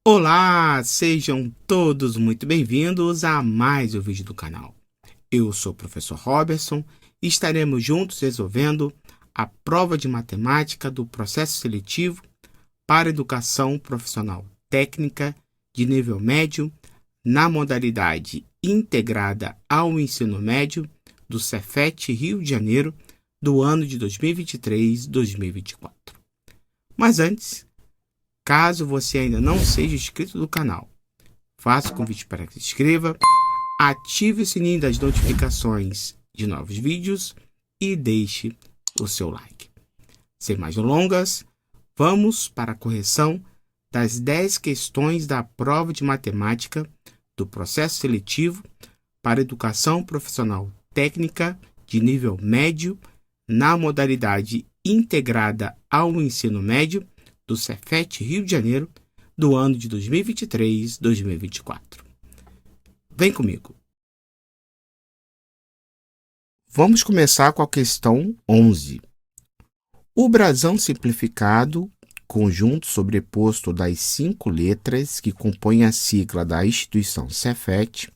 Olá, sejam todos muito bem-vindos a mais um vídeo do canal. Eu sou o professor Robertson e estaremos juntos resolvendo a prova de matemática do processo seletivo para educação profissional técnica de nível médio na modalidade integrada ao ensino médio do Cefet Rio de Janeiro do ano de 2023-2024. Mas antes, caso você ainda não seja inscrito do canal, faça o convite para que se inscreva, ative o sininho das notificações de novos vídeos e deixe o seu like. Sem mais delongas, vamos para a correção das 10 questões da prova de matemática do processo seletivo para educação profissional técnica de nível médio na modalidade integrada ao ensino médio do Cefet Rio de Janeiro do ano de 2023-2024. Vem comigo. Vamos começar com a questão 11. O brasão simplificado, conjunto sobreposto das 5 letras que compõem a sigla da instituição Cefet,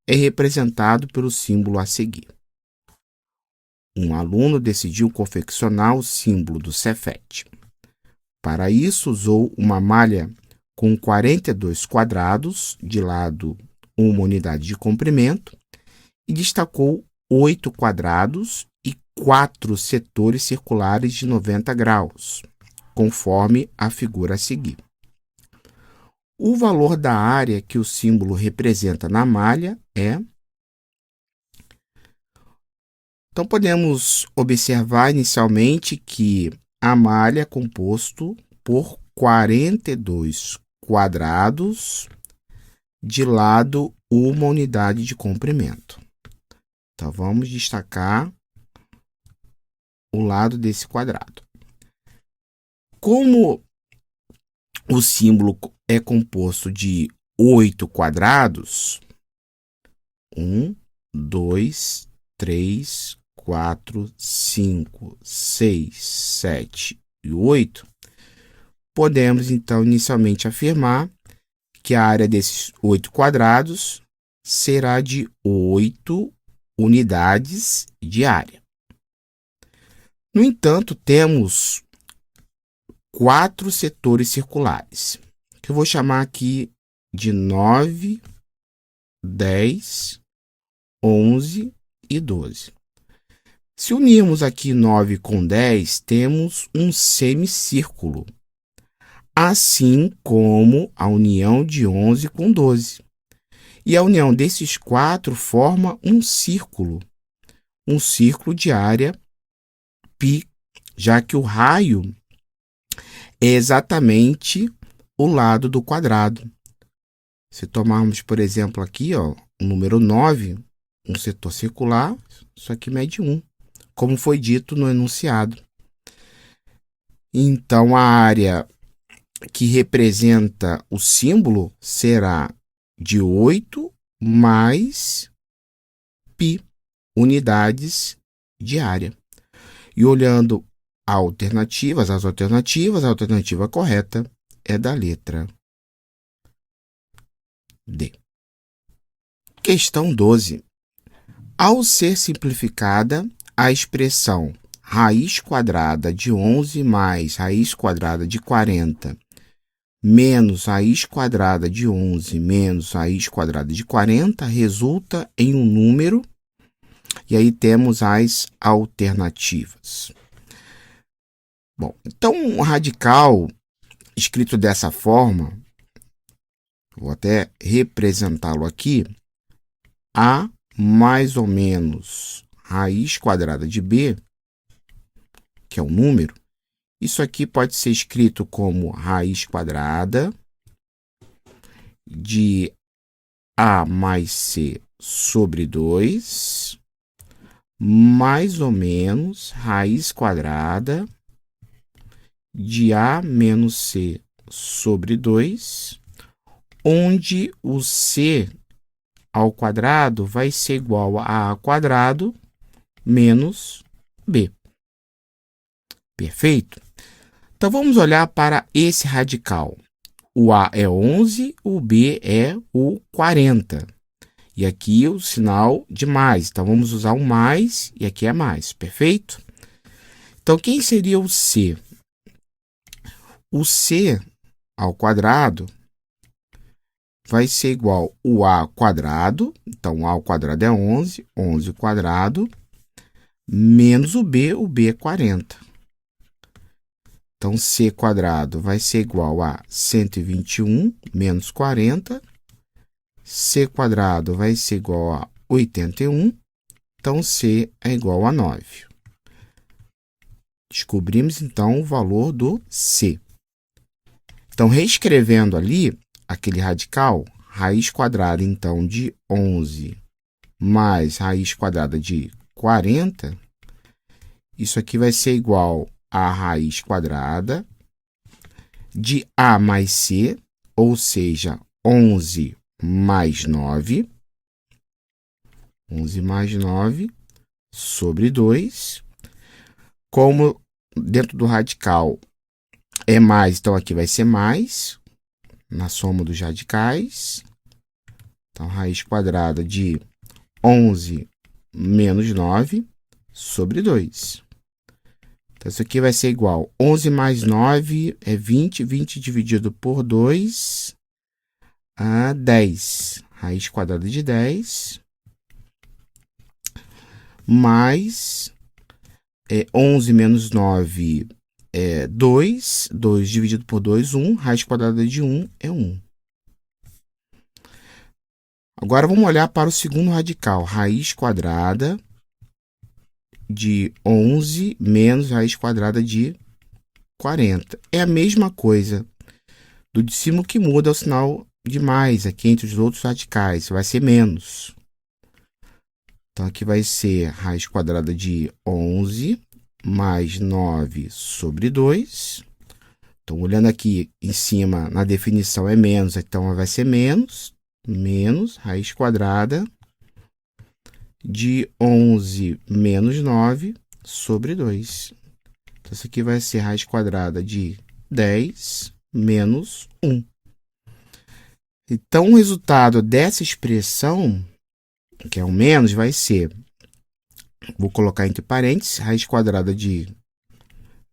é representado pelo símbolo a seguir. Um aluno decidiu confeccionar o símbolo do Cefet. Para isso, usou uma malha com 42 quadrados, de lado uma unidade de comprimento, e destacou 8 quadrados e 4 setores circulares de 90 graus, conforme a figura a seguir. O valor da área que o símbolo representa na malha é... Então, podemos observar inicialmente que a malha é composto por 42 quadrados, de lado uma unidade de comprimento. Então, vamos destacar o lado desse quadrado. Como o símbolo é composto de 8 quadrados, 1, 2, 3, 4, 5, 6, 7 e 8, podemos então inicialmente afirmar que a área desses 8 quadrados será de 8 unidades de área. No entanto, temos 4 setores circulares, que eu vou chamar aqui de 9, 10, 11 e 12. Se unirmos aqui 9 com 10, temos um semicírculo, assim como a união de 11 com 12. E a união desses 4 forma um círculo de área π, já que o raio é exatamente o lado do quadrado. Se tomarmos, por exemplo, aqui, o número 9, um setor circular, isso aqui mede 1. Como foi dito no enunciado. Então, a área que representa o símbolo será de 8 mais π unidades de área. E olhando as alternativas, a alternativa correta é da letra D. Questão 12. Ao ser simplificada, a expressão raiz quadrada de 11 mais raiz quadrada de 40 menos raiz quadrada de 11 menos raiz quadrada de 40 resulta em um número, e aí temos as alternativas. Bom, então um radical escrito dessa forma, vou até representá-lo aqui, A mais ou menos raiz quadrada de b, que é um número, isso aqui pode ser escrito como raiz quadrada de a mais c sobre 2, mais ou menos raiz quadrada de a menos c sobre 2, onde o c ao quadrado vai ser igual a a quadrado menos b. Perfeito? Então, vamos olhar para esse radical. O A é 11, o B é o 40. E aqui o sinal de mais. Então, vamos usar um mais e aqui é mais. Perfeito? Então, quem seria o C? O C ao quadrado vai ser igual ao A quadrado. Então, A ao quadrado é 11. 11 ao quadrado. Menos o B é 40. Então, C quadrado vai ser igual a 121 menos 40. C quadrado vai ser igual a 81. Então, C é igual a 9. Descobrimos, então, o valor do C. Então, reescrevendo ali, aquele radical, raiz quadrada, então, de 11 mais raiz quadrada de 40, isso aqui vai ser igual a raiz quadrada de A mais C, ou seja, 11 mais 9. 11 mais 9 sobre 2. Como dentro do radical é mais, então aqui vai ser mais, na soma dos radicais. Então, raiz quadrada de 11 menos 9 sobre 2. Então, isso aqui vai ser igual a 11 mais 9 é 20. 20 dividido por 2 a 10. Raiz quadrada de 10 mais 11 menos 9 é 2. 2 dividido por 2, 1. Raiz quadrada de 1 é 1. Agora, vamos olhar para o segundo radical. Raiz quadrada de 11 menos raiz quadrada de 40. É a mesma coisa do de cima, que muda o sinal de mais aqui entre os outros radicais. Vai ser menos. Então, aqui vai ser raiz quadrada de 11 mais 9 sobre 2. Então, olhando aqui em cima, na definição é menos, então vai ser menos raiz quadrada de 11 menos 9 sobre 2. Então, isso aqui vai ser raiz quadrada de 10 menos 1. Então, o resultado dessa expressão, que é o menos, vai ser, vou colocar entre parênteses, raiz quadrada de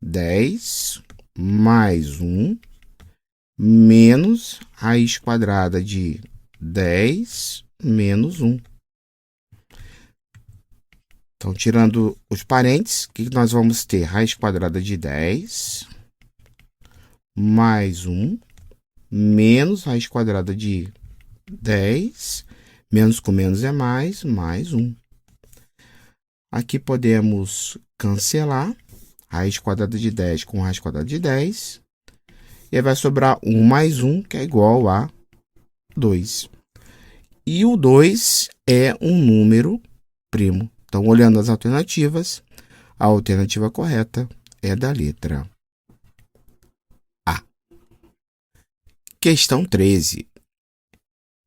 10 mais 1 menos raiz quadrada de 10 menos 1. Então, tirando os parênteses, o que nós vamos ter? Raiz quadrada de 10 mais 1 menos raiz quadrada de 10, menos com menos é mais 1. Aqui podemos cancelar raiz quadrada de 10 com raiz quadrada de 10. E aí vai sobrar 1 mais 1, que é igual a 2. E o 2 é um número primo. Então, olhando as alternativas, a alternativa correta é da letra A. Questão 13.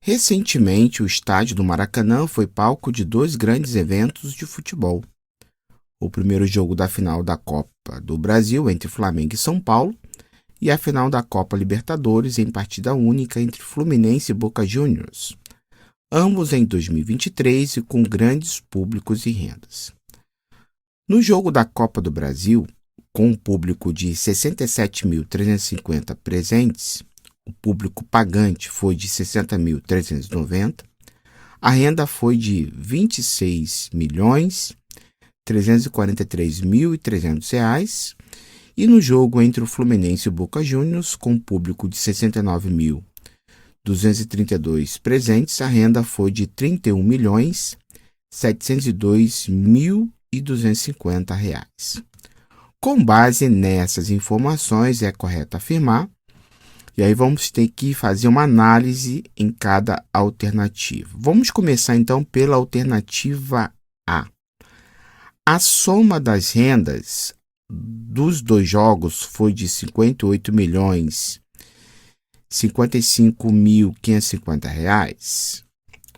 Recentemente, o estádio do Maracanã foi palco de 2 grandes eventos de futebol. O primeiro jogo da final da Copa do Brasil entre Flamengo e São Paulo e a final da Copa Libertadores em partida única entre Fluminense e Boca Juniors, ambos em 2023 e com grandes públicos e rendas. No jogo da Copa do Brasil, com um público de 67.350 presentes, o público pagante foi de 60.390, a renda foi de R$ 26.343.300 e no jogo entre o Fluminense e o Boca Juniors, com um público de 69.232 presentes, a renda foi de R$ 31.702.250. Com base nessas informações, é correto afirmar, e aí vamos ter que fazer uma análise em cada alternativa. Vamos começar então pela alternativa A. A soma das rendas dos dois jogos foi de R$ 58.055.550.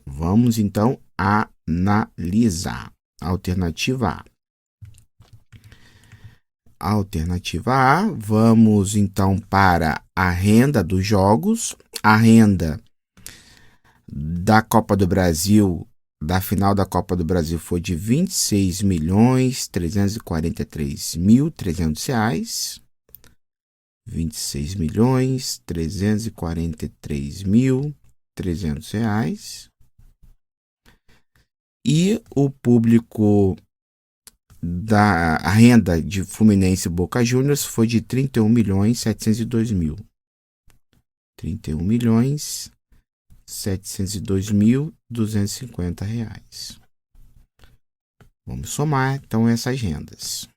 Vamos então analisar. Alternativa A. Alternativa A. Vamos então para a renda dos jogos. A renda da Copa do Brasil, da final da Copa do Brasil, foi de R$ 26.343.300. R$ 26.343.300. E o público da renda de Fluminense e Boca Juniors foi de R$ 31.702.000. R$ 31.702.250. Vamos somar então essas rendas.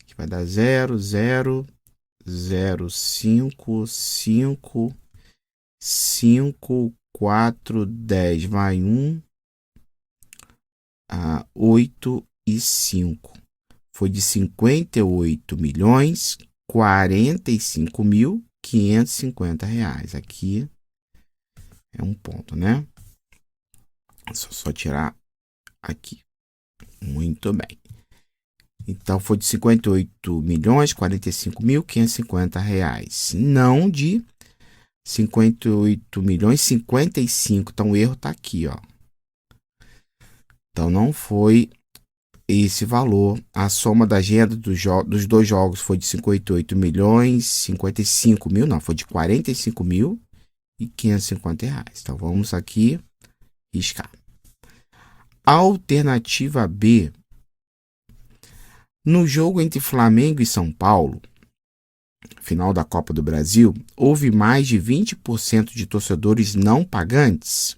Aqui vai dar 0, 0, 0, 5, 5, 5, 4, 10, vai 1, 8 e 5. Foi de R$ 58.045.550. Aqui é um ponto, né? Só tirar aqui. Muito bem. Então, foi de R$ 58.045.550. Não de R$ 58.055. Então, o erro está aqui, ó. Então, não foi esse valor. A soma da renda dos dois jogos foi de 58.055 mil, não, foi de R$ 45.550. Então, vamos aqui riscar. Alternativa B. No jogo entre Flamengo e São Paulo, final da Copa do Brasil, houve mais de 20% de torcedores não pagantes.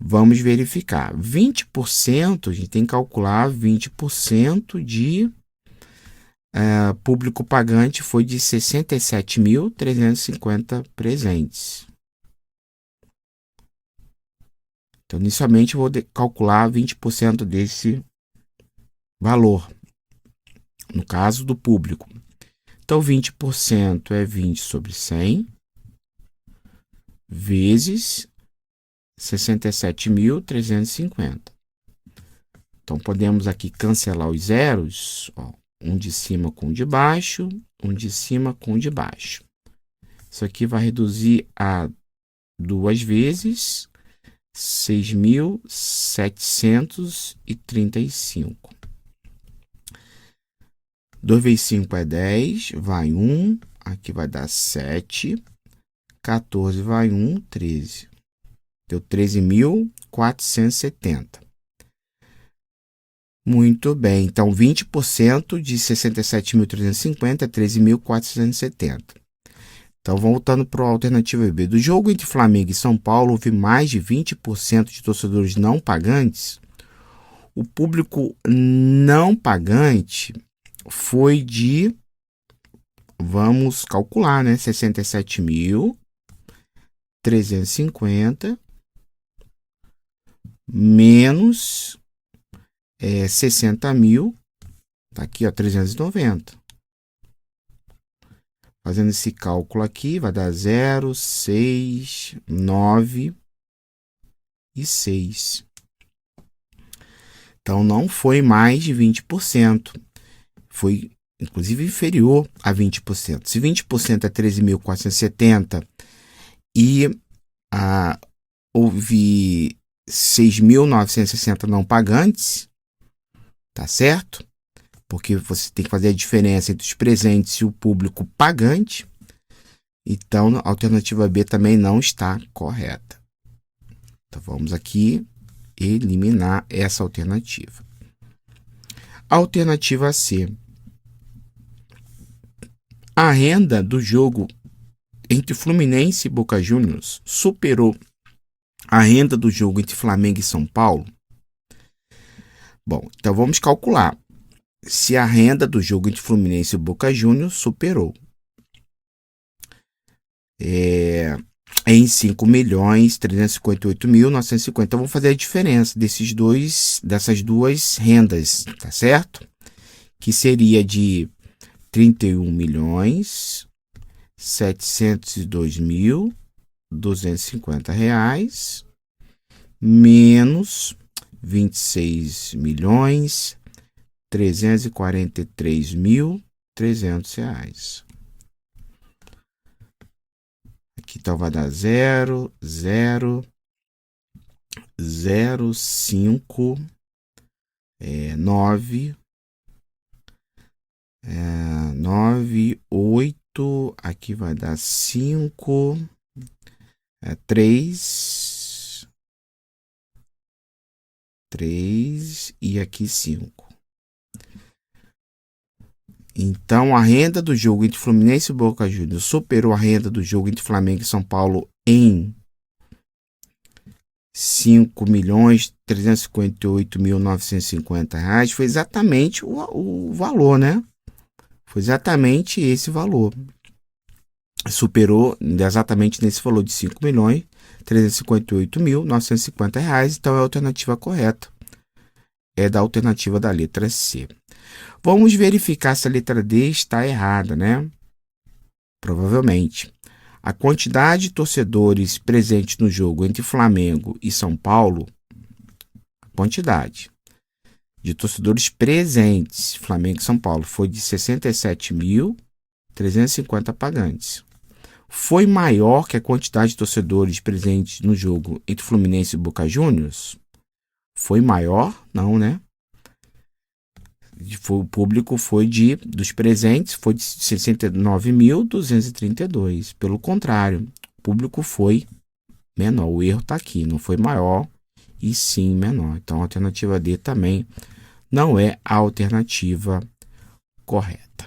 Vamos verificar. 20%, a gente tem que calcular 20% de público pagante foi de 67.350 presentes. Então, inicialmente, eu vou calcular 20% desse valor, no caso do público. Então, 20% é 20 sobre 100 vezes 67.350. Então, podemos aqui cancelar os zeros, ó, um de cima com um de baixo, um de cima com um de baixo. Isso aqui vai reduzir a 2 vezes 6.735. 2 vezes 5 é 10, vai 1, aqui vai dar 7, 14 vai 1, 13. Deu 13.470. Muito bem, então 20% de 67.350 é 13.470. Então, voltando para a alternativa B. Do jogo entre Flamengo e São Paulo, houve mais de 20% de torcedores não pagantes. O público não pagante foi de, vamos calcular, né? 67.350 menos 60.000, tá aqui, ó, 390. Fazendo esse cálculo aqui, vai dar 0, 6, 9 e 6. Então, não foi mais de 20%. Foi, inclusive, inferior a 20%. Se 20% é 13.470 e houve 6.960 não pagantes, tá certo? Porque você tem que fazer a diferença entre os presentes e o público pagante. Então, a alternativa B também não está correta. Então, vamos aqui eliminar essa alternativa. Alternativa C. A renda do jogo entre Fluminense e Boca Juniors superou a renda do jogo entre Flamengo e São Paulo? Bom, então vamos calcular se a renda do jogo entre Fluminense e Boca Juniors superou. Em 5.358.950. Então, vamos fazer a diferença dessas duas rendas, tá certo? Que seria de R$ 31.702.250 menos R$ 26.300.000 R$ 343.300. Aqui então vai dar 0,005 98, aqui vai dar 5, 3 e aqui 5. Então, a renda do jogo entre Fluminense e Boca Juniors superou a renda do jogo entre Flamengo e São Paulo em R$ 5.358.950. Foi exatamente o valor, né? Foi exatamente esse valor. Superou exatamente nesse valor de R$ 5.358.950. Então, é a alternativa correta. É da alternativa da letra C. Vamos verificar se a letra D está errada, né? Provavelmente. A quantidade de torcedores presentes no jogo entre Flamengo e São Paulo, a quantidade de torcedores presentes, Flamengo e São Paulo, foi de 67.350 pagantes. Foi maior que a quantidade de torcedores presentes no jogo entre Fluminense e Boca Juniors? Foi maior? Não, né? O público foi dos presentes, foi de 69.232. Pelo contrário, o público foi menor. O erro está aqui, não foi maior e sim menor. Então, a alternativa D também não é a alternativa correta.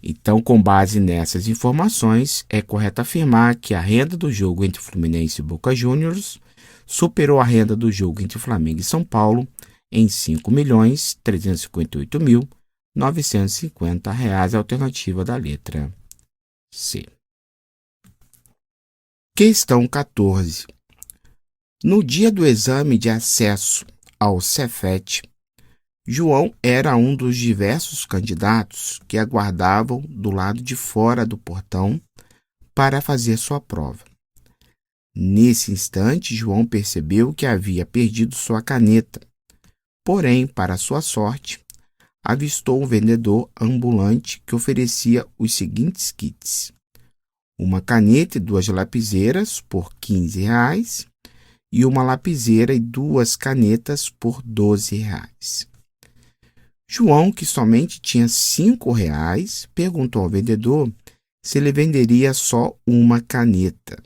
Então, com base nessas informações, é correto afirmar que a renda do jogo entre Fluminense e Boca Juniors superou a renda do jogo entre Flamengo e São Paulo em R$ 5.358.950, alternativa da letra C. Questão 14. No dia do exame de acesso ao Cefet, João era um dos diversos candidatos que aguardavam do lado de fora do portão para fazer sua prova. Nesse instante, João percebeu que havia perdido sua caneta. Porém, para sua sorte, avistou um vendedor ambulante que oferecia os seguintes kits: uma caneta e 2 lapiseiras por R$ 15 e uma lapiseira e 2 canetas por R$ 12. João, que somente tinha R$ 5, perguntou ao vendedor se ele venderia só uma caneta.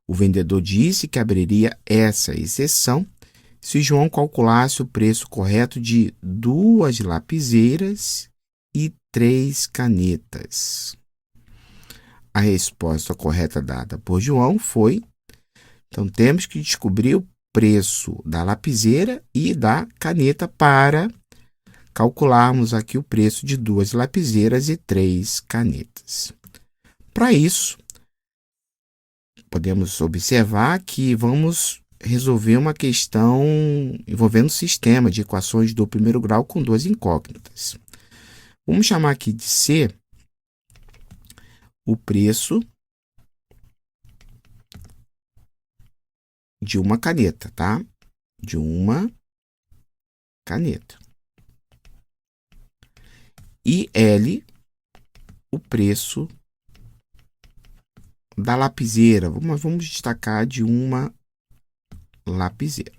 O vendedor disse que abriria essa exceção se João calculasse o preço correto de 2 lapiseiras e 3 canetas. A resposta correta dada por João foi: então temos que descobrir o preço da lapiseira e da caneta para calcularmos aqui o preço de 2 lapiseiras e 3 canetas. Para isso, podemos observar que vamos resolver uma questão envolvendo um sistema de equações do primeiro grau com 2 incógnitas. Vamos chamar aqui de C o preço de uma caneta, tá? De uma caneta. E L o preço da lapiseira. Vamos destacar de uma lapiseira.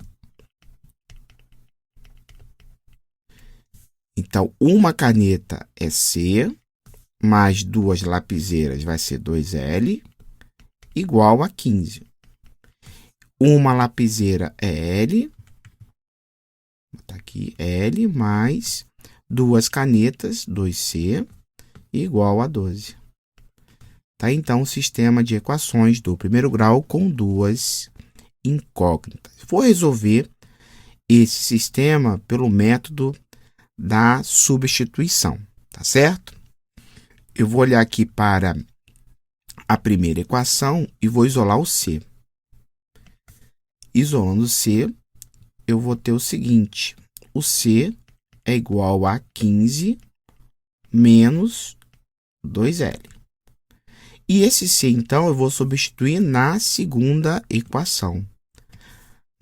Então, uma caneta é C, mais 2 lapiseiras vai ser 2L, igual a 15. Uma lapiseira é L, vou botar aqui L, mais 2 canetas, 2C, igual a 12. Tá? Então, o sistema de equações do primeiro grau com 2 incógnitas. Vou resolver esse sistema pelo método da substituição, tá certo? Eu vou olhar aqui para a primeira equação e vou isolar o C. Isolando o C, eu vou ter o seguinte: o C é igual a 15 menos 2L. E esse C, então, eu vou substituir na segunda equação.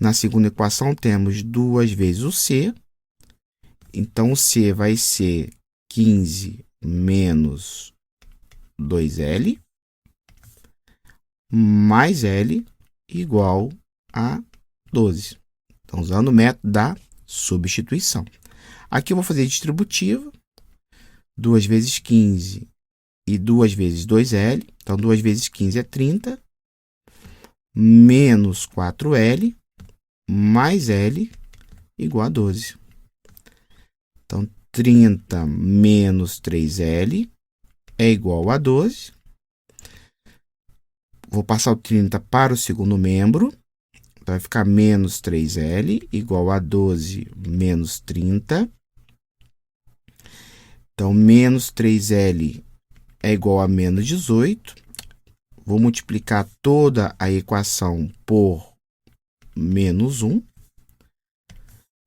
Na segunda equação, temos 2 vezes o C, Então, o C vai ser 15 menos 2L mais L igual a 12. Então, usando o método da substituição. Aqui eu vou fazer distributiva. 2 vezes 15 e 2 vezes 2L. Então, 2 vezes 15 é 30. Menos 4L mais L igual a 12. Então, 30 menos 3L é igual a 12. Vou passar o 30 para o segundo membro. Então, vai ficar menos 3L igual a 12 menos 30. Então, menos 3L é igual a menos 18. Vou multiplicar toda a equação por menos 1.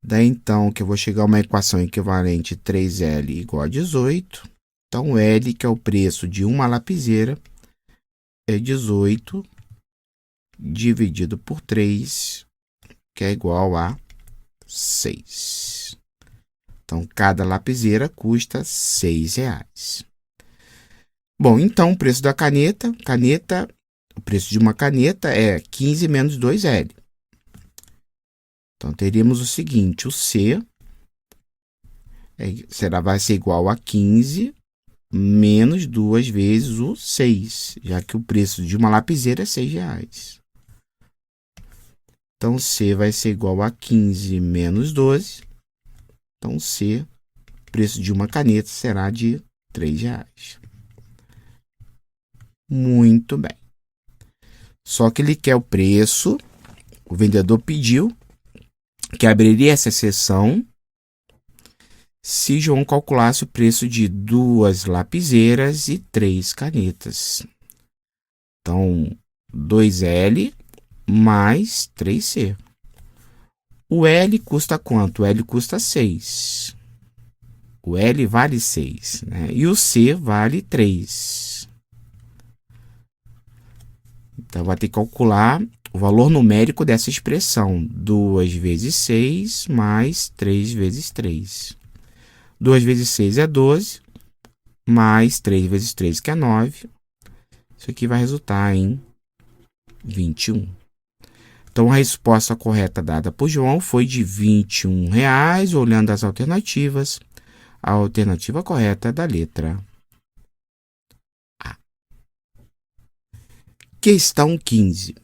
Daí, então, que eu vou chegar a uma equação equivalente 3L igual a 18. Então, L, que é o preço de uma lapiseira, é 18 dividido por 3, que é igual a 6. Então, cada lapiseira custa R$6. Bom, então, o preço da caneta, o preço de uma caneta é 15 menos 2L. Então, teríamos o seguinte, o C vai ser igual a 15 menos 2 vezes o 6, já que o preço de uma lapiseira é R$6. Então, C vai ser igual a 15 menos 12. Então, C, o preço de uma caneta será de R$3. Muito bem. Só que ele quer o preço, o vendedor pediu que abriria essa exceção se João calculasse o preço de 2 lapiseiras e 3 canetas. Então, 2L mais 3C. O L custa quanto? O L custa 6. O L vale 6, né? E o C vale 3. Então, vai ter que calcular o valor numérico dessa expressão. 2 vezes 6 mais 3 vezes 3. 2 vezes 6 é 12, mais 3 vezes 3, que é 9. Isso aqui vai resultar em 21. Então, a resposta correta dada por João foi de R$21. Olhando as alternativas, a alternativa correta é da letra A. Questão 15.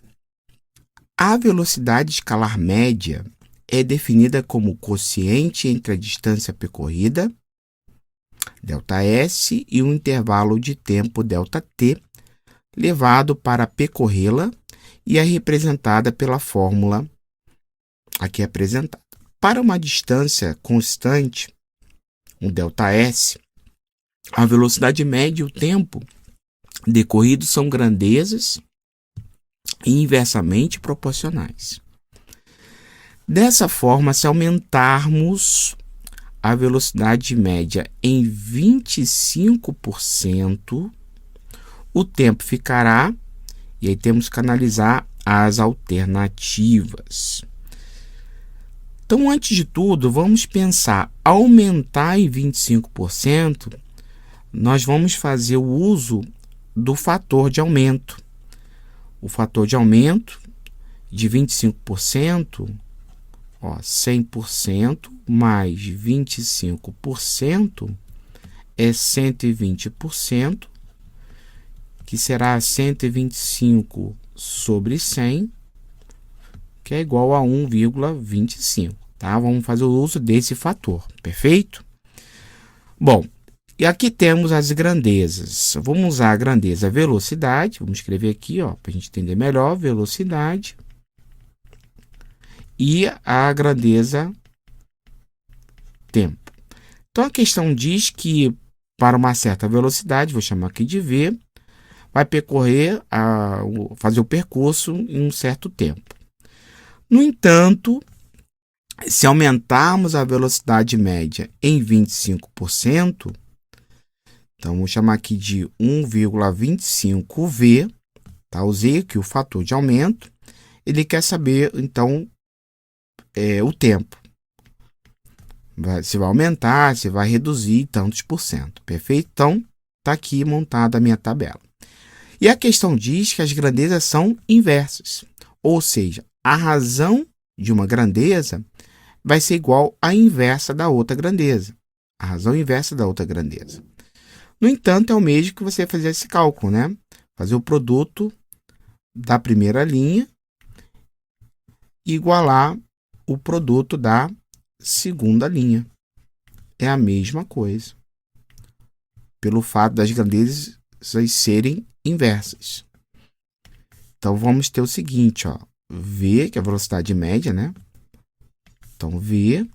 A velocidade escalar média é definida como o quociente entre a distância percorrida, ΔS, e o intervalo de tempo ΔT, levado para percorrê-la, e é representada pela fórmula aqui apresentada. Para uma distância constante, um ΔS, a velocidade média e o tempo decorrido são grandezas e inversamente proporcionais. Dessa forma, se aumentarmos a velocidade média em 25%, o tempo ficará, e aí temos que analisar as alternativas. Então, antes de tudo, vamos pensar, aumentar em 25%, nós vamos fazer o uso do fator de aumento. O fator de aumento de 25%, 100% mais 25% é 120%, que será 125 sobre 100, que é igual a 1,25. Tá? Vamos fazer o uso desse fator, perfeito? Bom, e aqui temos as grandezas. Vamos usar a grandeza velocidade, vamos escrever aqui para a gente entender melhor, velocidade, e a grandeza tempo. Então, a questão diz que para uma certa velocidade, vou chamar aqui de V, vai percorrer, fazer o percurso em um certo tempo. No entanto, se aumentarmos a velocidade média em 25%, então vou chamar aqui de 1,25V, tá? Usei aqui o fator de aumento, ele quer saber, então, o tempo. Se vai aumentar, se vai reduzir tantos por cento. Perfeito? Então, está aqui montada a minha tabela. E a questão diz que as grandezas são inversas. Ou seja, a razão de uma grandeza vai ser igual à inversa da outra grandeza. A razão inversa da outra grandeza. No entanto, é o mesmo que você fazer esse cálculo, né? Fazer o produto da primeira linha e igualar o produto da segunda linha. É a mesma coisa. Pelo fato das grandezas serem inversas. Então, vamos ter o seguinte, ó. V, que é a velocidade média, né? Então, V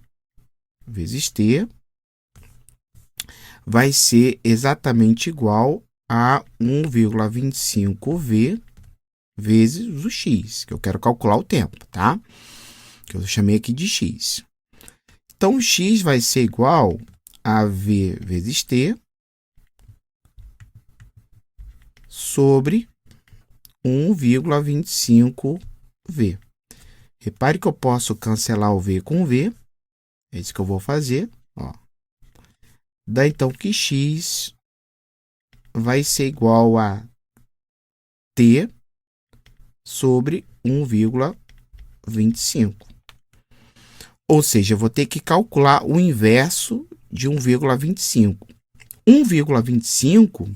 vezes T vai ser exatamente igual a 1,25V vezes o x, que eu quero calcular o tempo, tá? Que eu chamei aqui de x. Então, o x vai ser igual a V vezes T sobre 1,25V. Repare que eu posso cancelar o V com V. É isso que eu vou fazer. Ó. Dá então que x vai ser igual a T sobre 1,25. Ou seja, eu vou ter que calcular o inverso de 1,25. 1,25,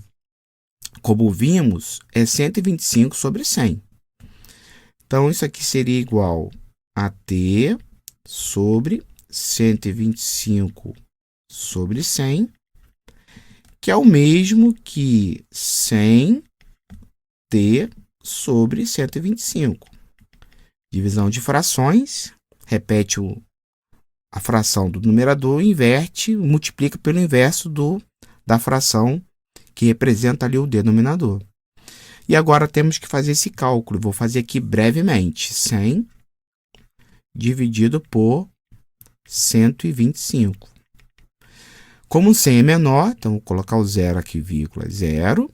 como vimos, é 125 sobre 100. Então, isso aqui seria igual a T sobre 125 sobre 100, que é o mesmo que 100T sobre 125. Divisão de frações, repete a fração do numerador, inverte, multiplica pelo inverso da fração que representa ali o denominador. E agora temos que fazer esse cálculo. Vou fazer aqui brevemente. 100 dividido por 125. Como 100 é menor, então vou colocar o zero aqui, vírgula, 0.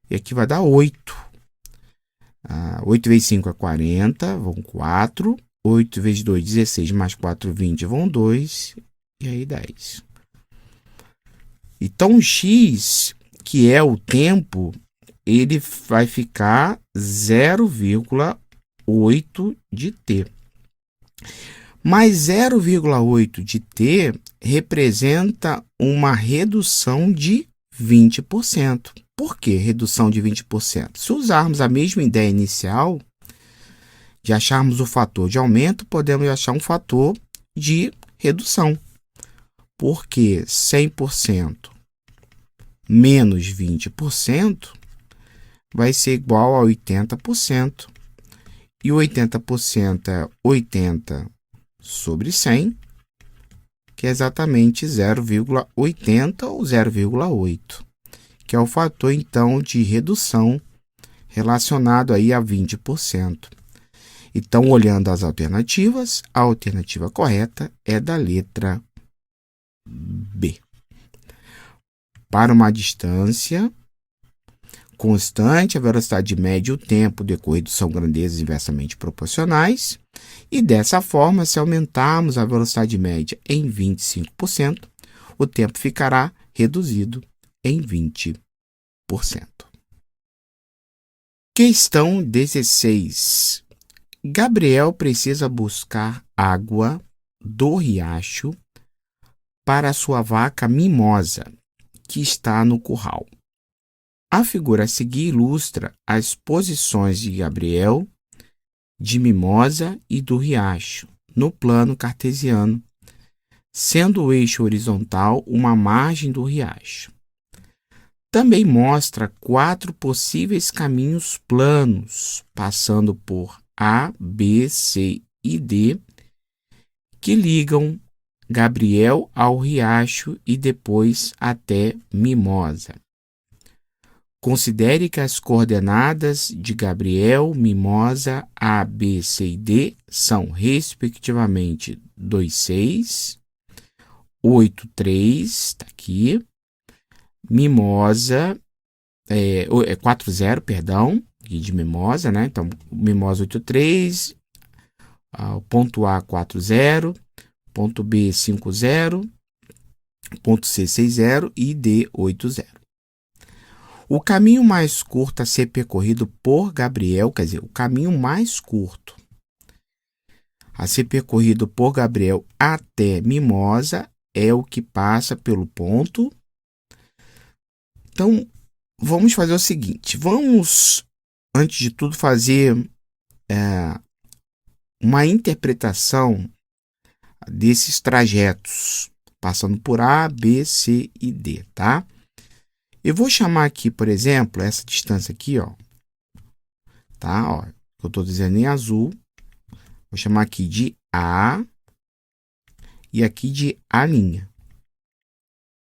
E aqui vai dar 8. 8 vezes 5 é 40, vão 4. 8 vezes 2, 16, mais 4, 20, vão 2. E aí, 10. Então, o x, que é o tempo, ele vai ficar 0,8 de t. Mas 0,8 de t representa uma redução de 20%. Por que redução de 20%? Se usarmos a mesma ideia inicial de acharmos o fator de aumento, podemos achar um fator de redução. Porque 100% menos 20% vai ser igual a 80%. E 80% é 80 sobre 100, que é exatamente 0,80 ou 0,8, que é o fator, então, de redução relacionado aí a 20%. Então, olhando as alternativas, a alternativa correta é da letra B. Para uma distância constante, a velocidade média e o tempo decorrido são grandezas inversamente proporcionais. E dessa forma, se aumentarmos a velocidade média em 25%, o tempo ficará reduzido em 20%. Questão 16. Gabriel precisa buscar água do riacho para sua vaca mimosa, que está no curral. A figura a seguir ilustra as posições de Gabriel, de Mimosa e do riacho, no plano cartesiano, sendo o eixo horizontal uma margem do riacho. Também mostra 4 possíveis caminhos planos, passando por A, B, C e D, que ligam Gabriel ao riacho e depois até Mimosa. Considere que as coordenadas de Gabriel, Mimosa, A, B, C e D são, respectivamente, 2,6, 8,3, está aqui, Mimosa, 4,0, perdão, de Mimosa, né? Então, Mimosa 8,3, o ponto A 4,0, ponto B 50, ponto C 60 e D 80. O caminho mais curto a ser percorrido por Gabriel, quer dizer, o caminho mais curto a ser percorrido por Gabriel até Mimosa é o que passa pelo ponto. Então, vamos fazer o seguinte, vamos, antes de tudo, fazer uma interpretação desses trajetos, passando por A, B, C e D, tá? Eu vou chamar aqui, por exemplo, essa distância aqui, ó, tá? Ó, eu estou dizendo em azul, vou chamar aqui de A e aqui de A',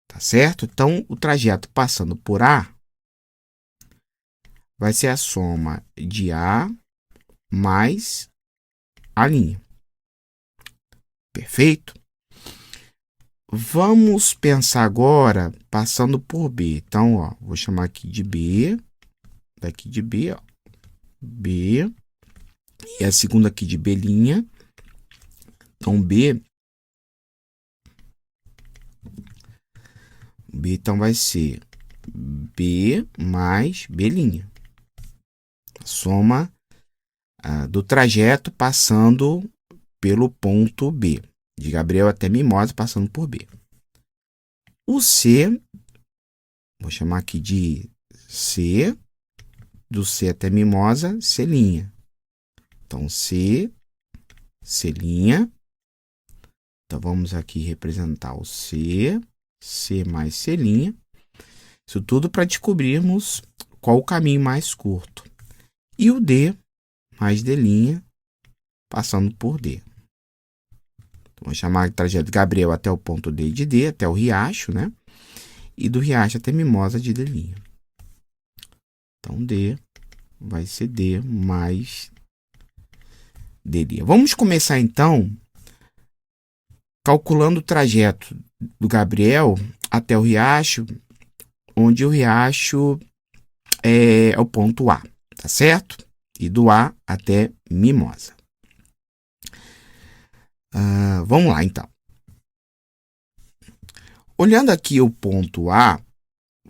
tá certo? Então, o trajeto passando por A vai ser a soma de A mais A'. Perfeito? Vamos pensar agora passando por B. Então, ó, vou chamar aqui de B, daqui de B, ó, B, e a segunda aqui de B'. Então, B então vai ser B mais B'. Soma do trajeto passando pelo ponto B. De Gabriel até Mimosa, passando por B. O C, vou chamar aqui de C, do C até Mimosa, C'. Então, C, C'. Então, vamos aqui representar o C, C mais C'. Isso tudo para descobrirmos qual o caminho mais curto. E o D mais D', passando por D. Vamos chamar de trajeto de Gabriel até o ponto D de D, até o Riacho, né? E do Riacho até Mimosa de D'. Então, D vai ser D mais D'. Vamos começar, então, calculando o trajeto do Gabriel até o Riacho, onde o Riacho é o ponto A, tá certo? E do A até Mimosa. Vamos lá, então. Olhando aqui o ponto A,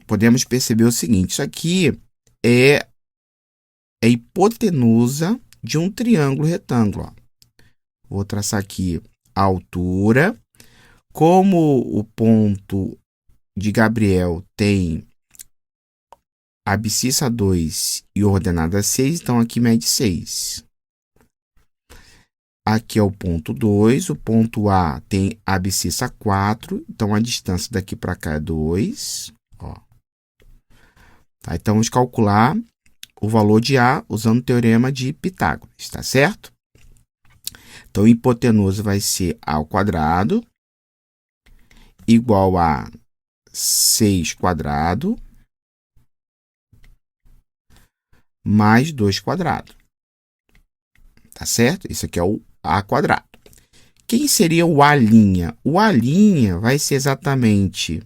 podemos perceber o seguinte, isso aqui é a hipotenusa de um triângulo retângulo. Ó. Vou traçar aqui a altura. Como o ponto de Gabriel tem abscissa 2 e ordenada 6, então aqui mede 6. Aqui é o ponto 2, o ponto A tem abscissa 4, então a distância daqui para cá é 2. Ó. Tá, então, vamos calcular o valor de A usando o teorema de Pitágoras, tá certo? Então, hipotenusa vai ser A ao quadrado igual a 6 quadrado mais 2 quadrado. Tá certo? Isso aqui é o A quadrado. Quem seria o A'? O A' vai ser exatamente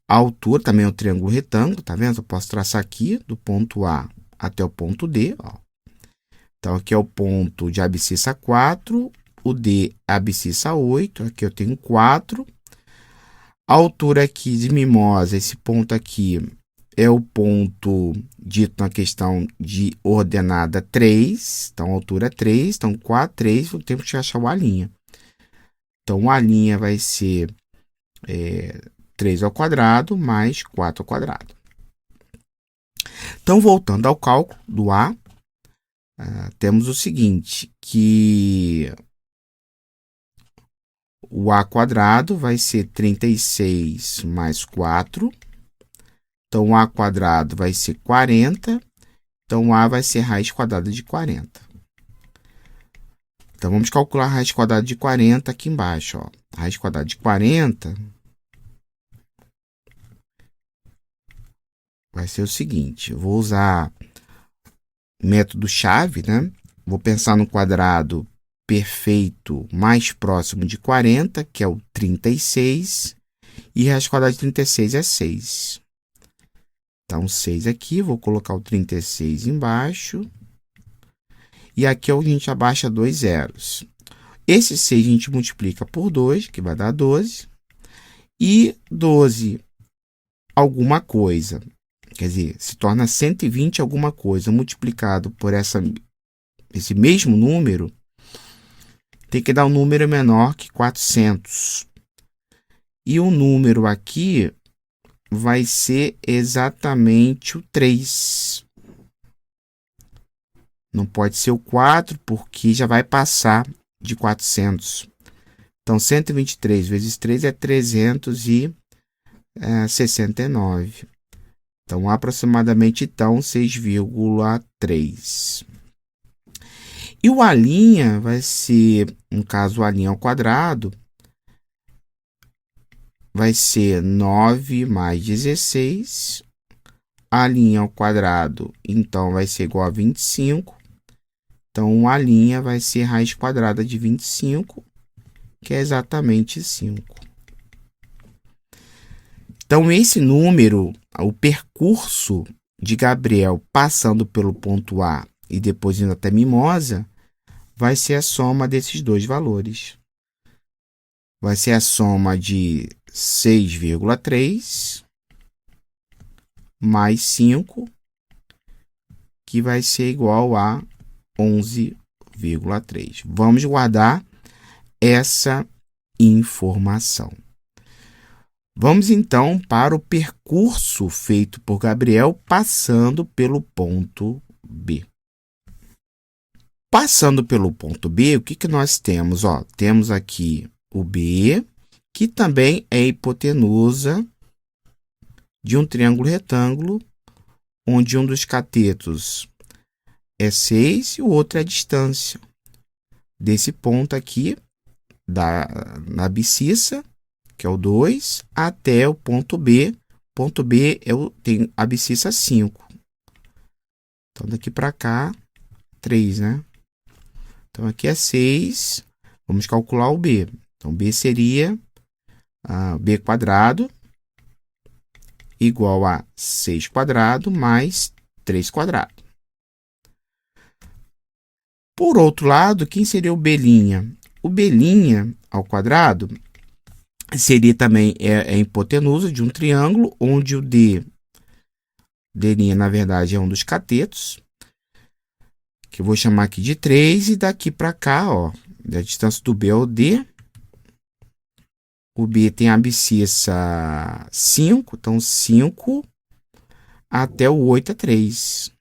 a altura, também é um triângulo retângulo, tá vendo? Eu posso traçar aqui do ponto A até o ponto D. Ó. Então, aqui é o ponto de abscissa 4, o D abscissa 8, aqui eu tenho 4. A altura aqui de Mimosa, esse ponto aqui, é o ponto dito na questão de ordenada 3. Então, a altura é 3. Então, 4, 3, temos que achar o A'. Então, o A' vai ser 3 ao quadrado mais 4 ao quadrado. Então, voltando ao cálculo do A, temos o seguinte, que o A quadrado vai ser 36 mais 4. Então, o A quadrado vai ser 40. Então, o A vai ser raiz quadrada de 40. Então, vamos calcular a raiz quadrada de 40 aqui embaixo. Ó. A raiz quadrada de 40 vai ser o seguinte. Eu vou usar o método chave, né? Vou pensar no quadrado perfeito mais próximo de 40, que é o 36. E raiz quadrada de 36 é 6. Então, 6 aqui, vou colocar o 36 embaixo. E aqui a gente abaixa 2 zeros. Esse 6 a gente multiplica por 2, que vai dar 12. E 12 alguma coisa, quer dizer, se torna 120 alguma coisa, multiplicado por esse mesmo número, tem que dar um número menor que 400. E o número aqui vai ser exatamente o 3. Não pode ser o 4, porque já vai passar de 400. Então, 123 vezes 3 é 369. Então, aproximadamente, 6,3. E o A' vai ser, no caso, o A' ao quadrado, vai ser 9 mais 16. A' ao quadrado, então, vai ser igual a 25. Então, a' vai ser raiz quadrada de 25, que é exatamente 5. Então, esse número, o percurso de Gabriel passando pelo ponto A e depois indo até Mimosa, vai ser a soma desses dois valores. Vai ser a soma de 6,3 mais 5, que vai ser igual a 11,3. Vamos guardar essa informação. Vamos então para o percurso feito por Gabriel passando pelo ponto B. Passando pelo ponto B, o que nós temos? Temos aqui o B, que também é a hipotenusa de um triângulo retângulo, onde um dos catetos é 6 e o outro é a distância desse ponto aqui, na abscissa, que é o 2, até o ponto B. Ponto B tem abscissa 5. Então, daqui para cá, 3, né? Então, aqui é 6. Vamos calcular o B. Então, B seria B quadrado igual a 6 quadrado mais 3 quadrado. Por outro lado, quem seria o B'? O B' ao quadrado seria também a hipotenusa de um triângulo, onde o D', na verdade, é um dos catetos, que eu vou chamar aqui de 3, e daqui para cá, da distância do B ao D, o B tem a abscissa 5, então 5 até o 8 é 3.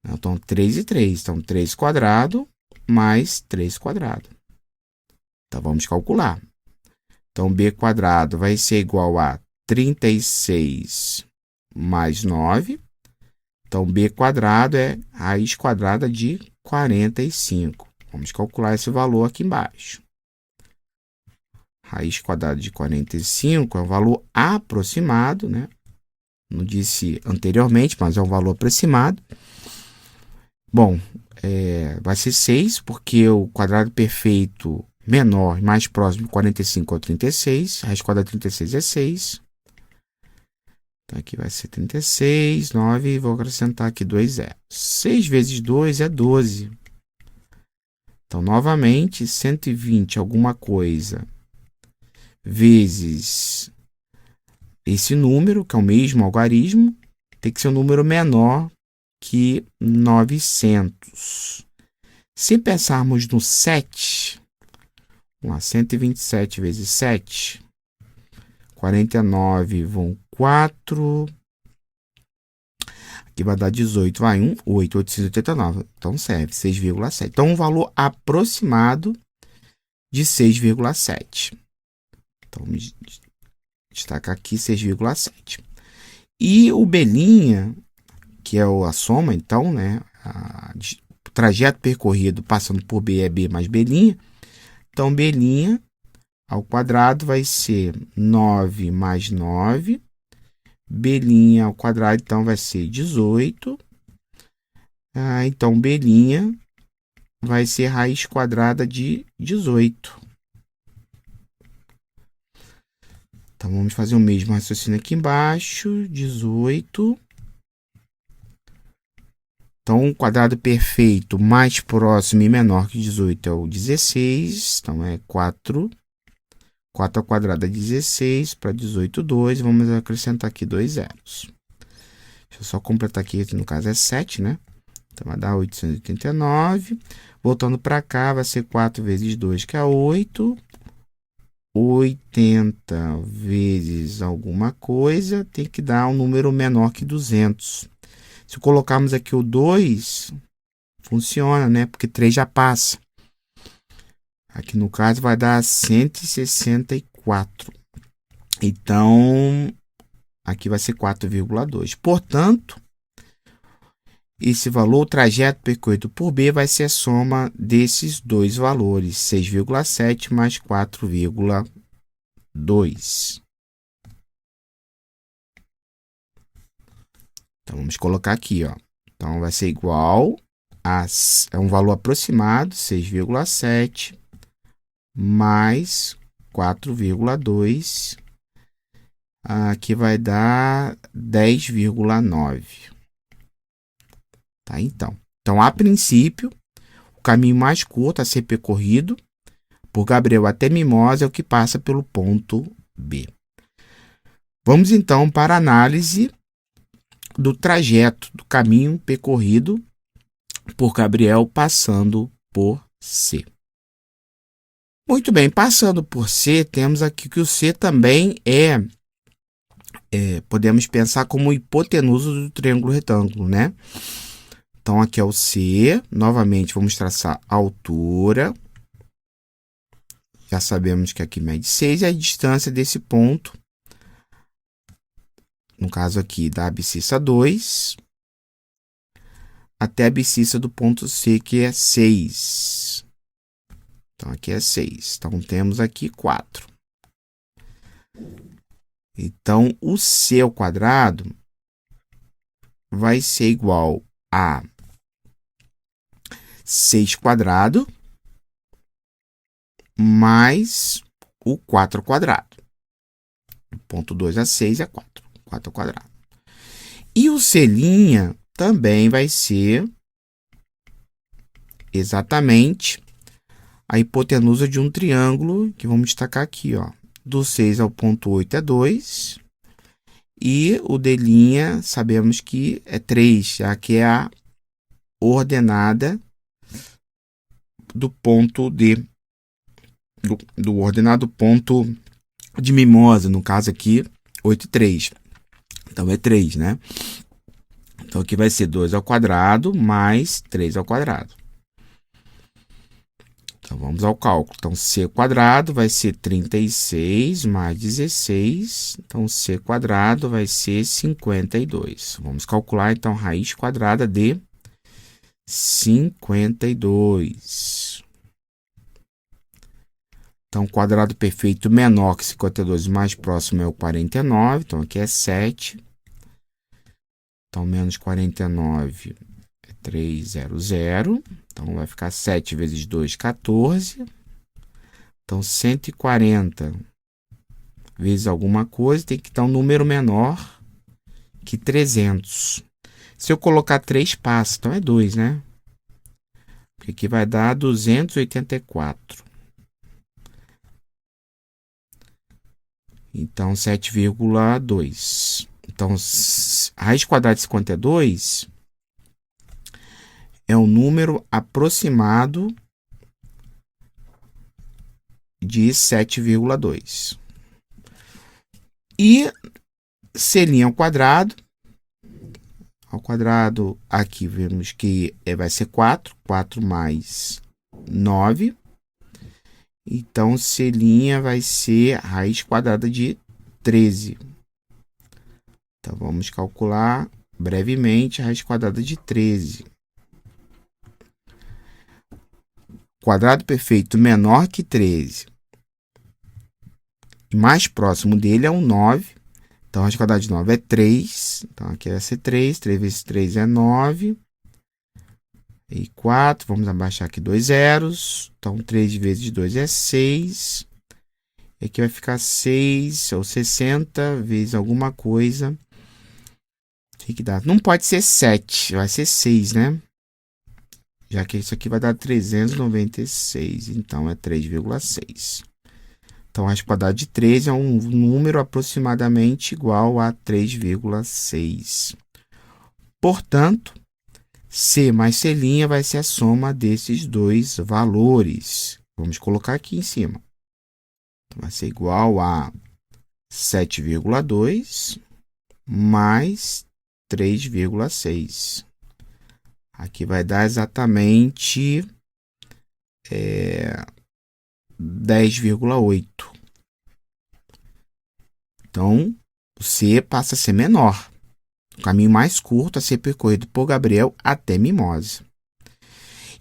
Então, 3 e 3. Então, 3 quadrado mais 3 quadrado. Então, vamos calcular. Então, B quadrado vai ser igual a 36 mais 9. Então, B quadrado é raiz quadrada de 45. Vamos calcular esse valor aqui embaixo. Raiz quadrada de 45 é um valor aproximado, né? Não disse anteriormente, mas é um valor aproximado. Bom, vai ser 6, porque o quadrado perfeito menor e mais próximo de 45 é o 36. Raiz quadrada de 36 é 6. Então, aqui vai ser 36, 9, e vou acrescentar aqui 2 zeros. 6 vezes 2 é 12. Então, novamente, 120 alguma coisa vezes esse número, que é o mesmo algarismo, tem que ser um número menor que 900. Se pensarmos no 7, vamos lá, 127 vezes 7, 49 vão 4, aqui vai dar 18, vai 1, 8, 889, então serve 6,7. Então, um valor aproximado de 6,7. Então, vamos destacar aqui 6,7. E o B', que é a soma, então, né? O trajeto percorrido passando por B é B mais B'. Então, B' ao quadrado vai ser 9 mais 9. B' ao quadrado, então, vai ser 18. Então, B' vai ser raiz quadrada de 18. Então, vamos fazer o mesmo raciocínio aqui embaixo. 18 Então, o quadrado perfeito mais próximo e menor que 18 é o 16. Então, é 4. 4 ao quadrado é 16. Para 18, 2. Vamos acrescentar aqui 2 zeros. Deixa eu só completar aqui, no caso é 7, né? Então, vai dar 889. Voltando para cá, vai ser 4 vezes 2, que é 8. 80 vezes alguma coisa, tem que dar um número menor que 200. Se colocarmos aqui o 2, funciona, né? Porque 3 já passa. Aqui no caso vai dar 164. Então, aqui vai ser 4,2. Portanto, esse valor, o trajeto percorrido por B, vai ser a soma desses dois valores, 6,7 mais 4,2. Então, vamos colocar aqui, ó. Então, vai ser igual a... É um valor aproximado, 6,7 mais 4,2. Aqui vai dar 10,9. Tá, então, a princípio, o caminho mais curto a ser percorrido por Gabriel até Mimosa é o que passa pelo ponto B. Vamos, então, para a análise do trajeto, do caminho percorrido por Gabriel passando por C. Muito bem, passando por C, temos aqui que o C também podemos pensar como hipotenusa do triângulo retângulo, né? Então, aqui é o C. Novamente, vamos traçar a altura. Já sabemos que aqui mede 6 e a distância desse ponto, no caso aqui da abscissa 2, até a abscissa do ponto C, que é 6. Então, aqui é 6. Então, temos aqui 4. Então, o C ao quadrado vai ser igual a 6 quadrado mais o 4 ao quadrado. Do ponto 2 a 6 é 4. 4 ao quadrado. E o C' também vai ser exatamente a hipotenusa de um triângulo, que vamos destacar aqui, ó. Do 6 ao ponto 8 é 2. E o D', sabemos que é 3, já que é a ordenada do ponto D, do ordenado ponto de Mimosa, no caso aqui, 8 e 3. Então, é 3, né? Então, aqui vai ser 2 ao quadrado mais 3 ao quadrado. Então, vamos ao cálculo. Então, C quadrado vai ser 36 mais 16. Então, C quadrado vai ser 52. Vamos calcular, então, raiz quadrada de 52. Então, quadrado perfeito menor que 52, mais próximo é o 49. Então, aqui é 7. Então, menos 49 é 300. Então, vai ficar 7 vezes 2, 14. Então, 140 vezes alguma coisa tem que dar um número menor que 300. Se eu colocar 3, passa. Então, é 2, né? Porque aqui vai dar 284. Então, 7,2. Então, a raiz quadrada de 52 é um número aproximado de 7,2. E C' ao quadrado, aqui vemos que vai ser 4. 4 mais 9. Então, C' vai ser raiz quadrada de 13. Então, vamos calcular brevemente a raiz quadrada de 13. Quadrado perfeito menor que 13 e mais próximo dele é um 9. Então, a raiz quadrada de 9 é 3. Então, aqui vai ser 3. 3 vezes 3 é 9. E 4. Vamos abaixar aqui 2 zeros. Então, 3 vezes 2 é 6. E aqui vai ficar 6 ou 60 vezes alguma coisa, O que dá? Não pode ser 7, vai ser 6, né? Já que isso aqui vai dar 396, então é 3,6. Então, a raiz quadrada de 13 é um número aproximadamente igual a 3,6. Portanto, C mais C' vai ser a soma desses dois valores. Vamos colocar aqui em cima. Então, vai ser igual a 7,2 mais 3,6. Aqui vai dar exatamente 10,8. Então, o C passa a ser menor. O caminho mais curto a ser percorrido por Gabriel até Mimosa.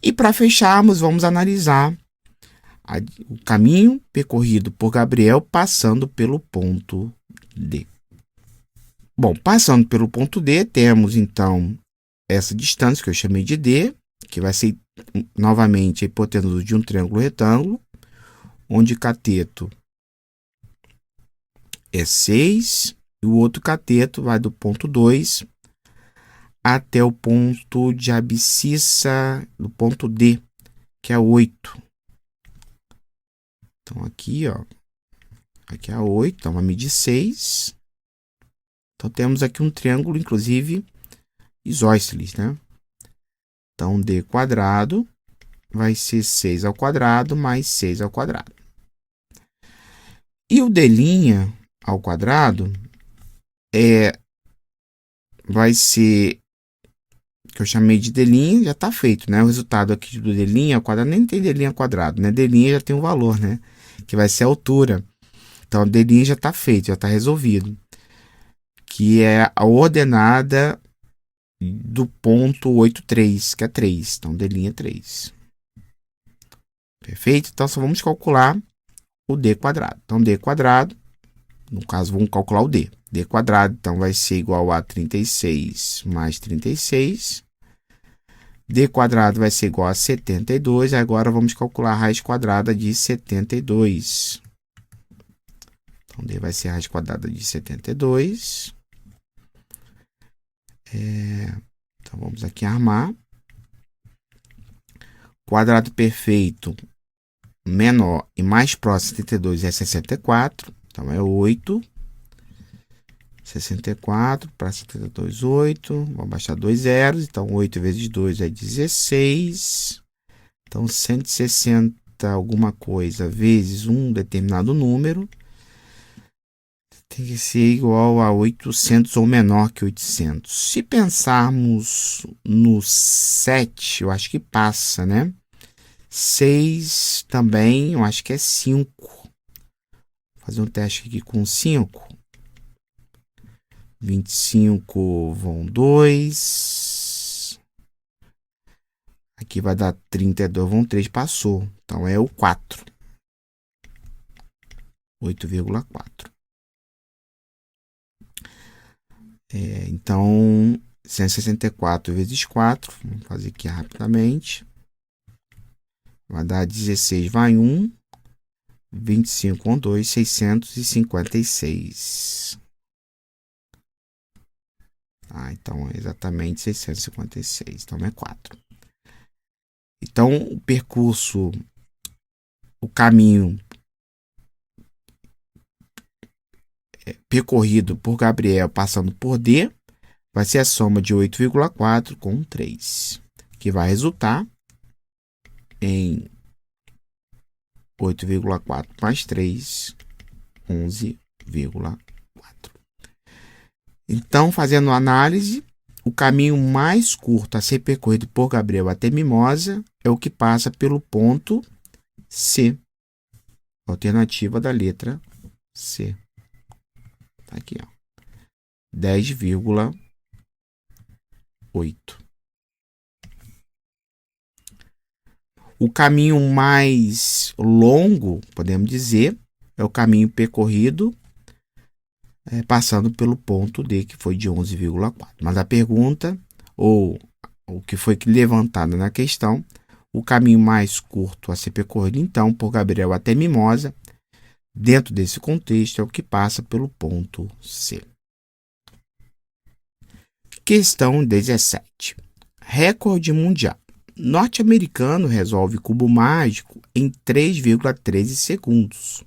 E para fecharmos, vamos analisar o caminho percorrido por Gabriel passando pelo ponto D. Bom, passando pelo ponto D, temos então essa distância que eu chamei de D, que vai ser novamente a hipotenusa de um triângulo retângulo, onde cateto é 6 e o outro cateto vai do ponto 2 até o ponto de abscissa do ponto D, que é 8. Então, aqui, ó, aqui é 8, então vai medir 6. Então, temos aqui um triângulo, inclusive, isósceles, né? Então, D quadrado vai ser 6 ao quadrado mais 6 ao quadrado. E o D' ao quadrado vai ser, que eu chamei de D', já está feito, né? O resultado aqui do D' ao quadrado, nem tem D' ao quadrado, né? D' já tem um valor, né? Que vai ser a altura. Então, o D' já está feito, já está resolvido. Que é a ordenada do ponto 8,3, que é 3. Então, D' é 3. Perfeito? Então, só vamos calcular o D quadrado. Então, D quadrado, no caso, vamos calcular o D. D quadrado, então, vai ser igual a 36 mais 36. D quadrado vai ser igual a 72. Agora, vamos calcular a raiz quadrada de 72. Então, D vai ser a raiz quadrada de 72. Então, vamos aqui armar. Quadrado perfeito menor e mais próximo de 72 é 64. Então, é 8. 64 para 72, 8. Vamos baixar 2 zeros. Então, 8 vezes 2 é 16. Então, 160 alguma coisa vezes um determinado número tem que ser igual a 800 ou menor que 800. Se pensarmos no 7, eu acho que passa, né? 6 também, eu acho que é 5. Vou fazer um teste aqui com 5. 25 vão 2. Aqui vai dar 32, vão 3, passou. Então, é o 4. 8,4. Então, 164 vezes 4, vamos fazer aqui rapidamente. Vai dar 16, vai 1. 25 com 2, 656. Então, é exatamente 656. Então, é 4. Então, o percurso, o caminho percorrido por Gabriel passando por D vai ser a soma de 8,4 com 3, que vai resultar em 8,4 mais 3, 11,4. Então, fazendo a análise, o caminho mais curto a ser percorrido por Gabriel até Mimosa é o que passa pelo ponto C. Alternativa da letra C. Tá aqui, ó. 10,8. O caminho mais longo, podemos dizer, é o caminho percorrido passando pelo ponto D, que foi de 11,4. Mas a pergunta, ou o que foi levantado na questão, o caminho mais curto a ser percorrido, então, por Gabriel até Mimosa, dentro desse contexto, é o que passa pelo ponto C. Questão 17. Recorde mundial. Norte-americano resolve cubo mágico em 3,13 segundos.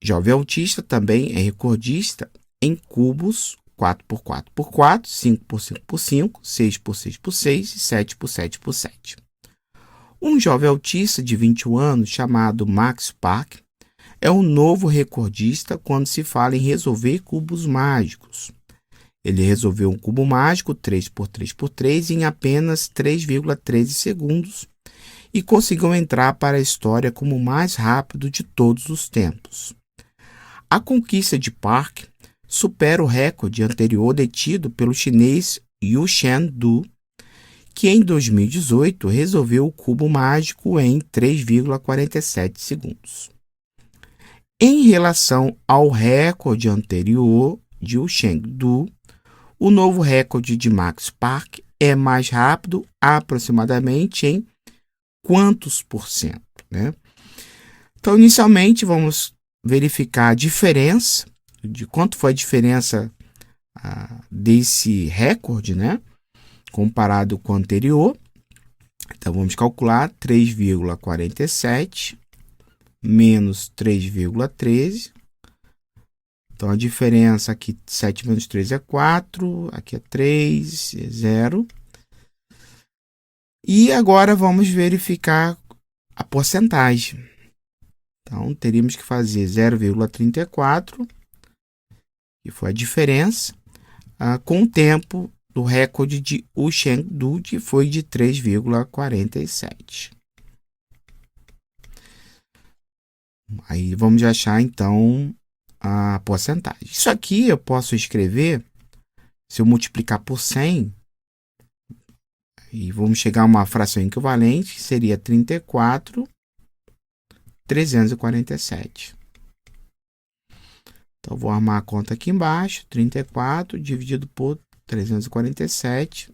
Jovem autista também é recordista em cubos 4x4x4, 5x5x5, 6x6x6 e 7x7x7. Um jovem autista de 21 anos chamado Max Park é o novo recordista quando se fala em resolver cubos mágicos. Ele resolveu um cubo mágico 3x3x3 em apenas 3,13 segundos e conseguiu entrar para a história como o mais rápido de todos os tempos. A conquista de Park supera o recorde anterior detido pelo chinês Yu Shen-du, que em 2018 resolveu o cubo mágico em 3,47 segundos. Em relação ao recorde anterior de Yu Shen-du, o novo recorde de Max Park é mais rápido aproximadamente em quantos por cento, né? Então, inicialmente, vamos verificar a diferença, de quanto foi a diferença desse recorde, né? Comparado com o anterior. Então, vamos calcular 3,47 menos 3,13. Então, a diferença aqui, 7 menos 3 é 4, aqui é 3, é 0. E agora vamos verificar a porcentagem. Então, teríamos que fazer 0,34, que foi a diferença, com o tempo do recorde de Yu Shen-du, que foi de 3,47. Aí vamos achar, então, a porcentagem. Isso aqui eu posso escrever, se eu multiplicar por 100, e vamos chegar a uma fração equivalente, que seria 34,347. Então, vou armar a conta aqui embaixo, 34 dividido por 347.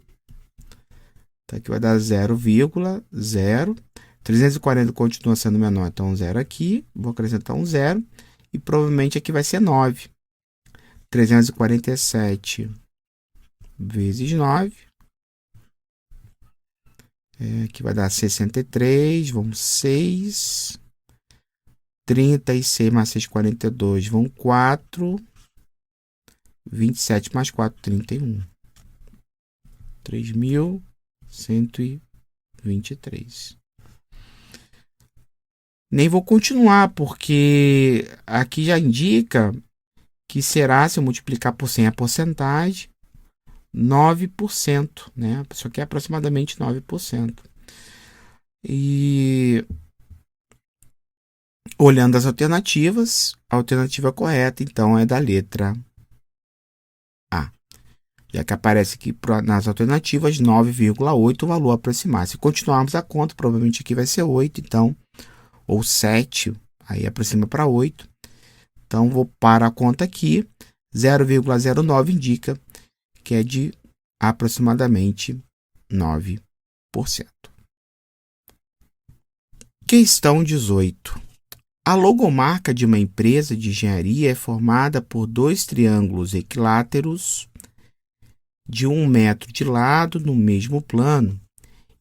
Então, aqui vai dar 0,0. 340 continua sendo menor, então 0 aqui. Vou acrescentar um 0. E provavelmente aqui vai ser 9. 347 vezes 9. Aqui vai dar 63, vamos 6. 36 mais 6, 42, vão 4. 27 mais 4, 31. 3.123. Nem vou continuar, porque aqui já indica que será, se eu multiplicar por 100 a porcentagem, 9%, né? Isso aqui é aproximadamente 9%. E olhando as alternativas, a alternativa correta, então, é da letra A. Já que aparece aqui nas alternativas 9,8 o valor a aproximar. Se continuarmos a conta, provavelmente aqui vai ser 8, então, ou 7, aí aproxima para 8. Então, vou parar a conta aqui. 0,09 indica que é de aproximadamente 9%. Questão 18. A logomarca de uma empresa de engenharia é formada por dois triângulos equiláteros de 1 metro de lado no mesmo plano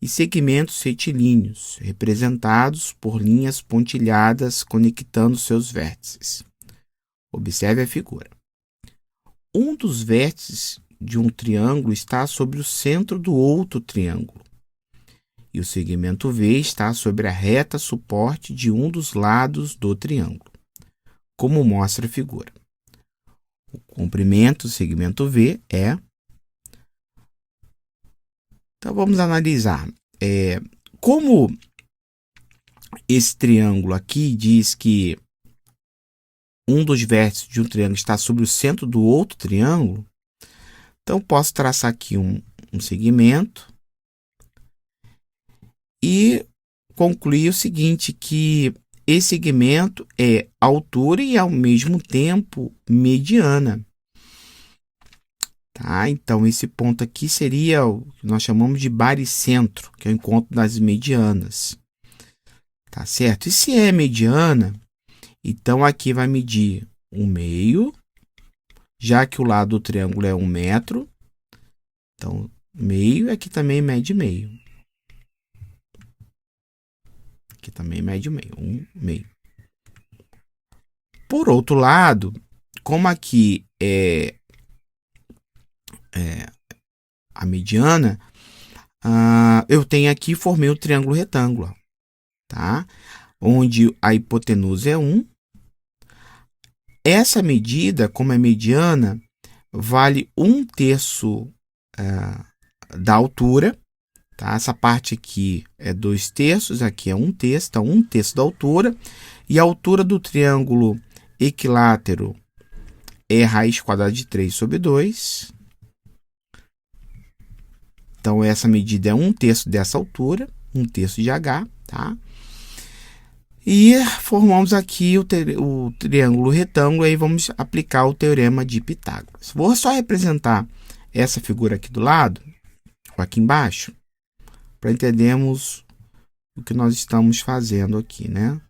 e segmentos retilíneos, representados por linhas pontilhadas conectando seus vértices. Observe a figura. Um dos vértices de um triângulo está sobre o centro do outro triângulo, e o segmento V está sobre a reta suporte de um dos lados do triângulo, como mostra a figura. O comprimento do segmento V é... Então, vamos analisar. Como esse triângulo aqui diz que um dos vértices de um triângulo está sobre o centro do outro triângulo, então posso traçar aqui um segmento e concluir o seguinte, que esse segmento é altura e, ao mesmo tempo, mediana. Tá? Então, esse ponto aqui seria o que nós chamamos de baricentro, que é o encontro das medianas. Tá certo? E se é mediana, então aqui vai medir 1/2, já que o lado do triângulo é 1 metro, Então, meio, aqui também mede meio. Aqui também mede meio, 1 meio. Por outro lado, como aqui é a mediana, eu tenho aqui, formei o triângulo retângulo, tá? Onde a hipotenusa é 1. Essa medida, como é mediana, vale 1/3 da altura, tá? Essa parte aqui é 2/3, aqui é 1/3, então 1/3 da altura. E a altura do triângulo equilátero é raiz quadrada de 3 sobre 2. Então, essa medida é 1/3 dessa altura, 1/3 de H, tá? E formamos aqui o triângulo retângulo, aí vamos aplicar o teorema de Pitágoras. Vou só representar essa figura aqui do lado, ou aqui embaixo, para entendermos o que nós estamos fazendo aqui, né?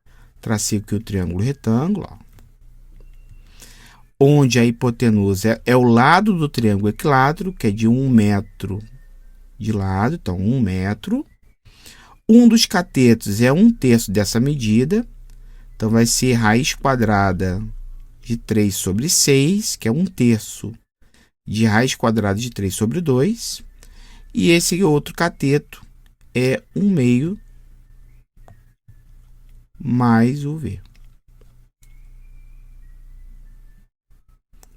Tracei aqui o triângulo retângulo, ó, onde a hipotenusa é o lado do triângulo equilátero, que é de 1 metro de lado, então 1 metro. Um dos catetos é 1/3 dessa medida, então vai ser raiz quadrada de 3 sobre 6, que é 1/3 de raiz quadrada de 3 sobre 2. E esse outro cateto é 1 meio mais o V.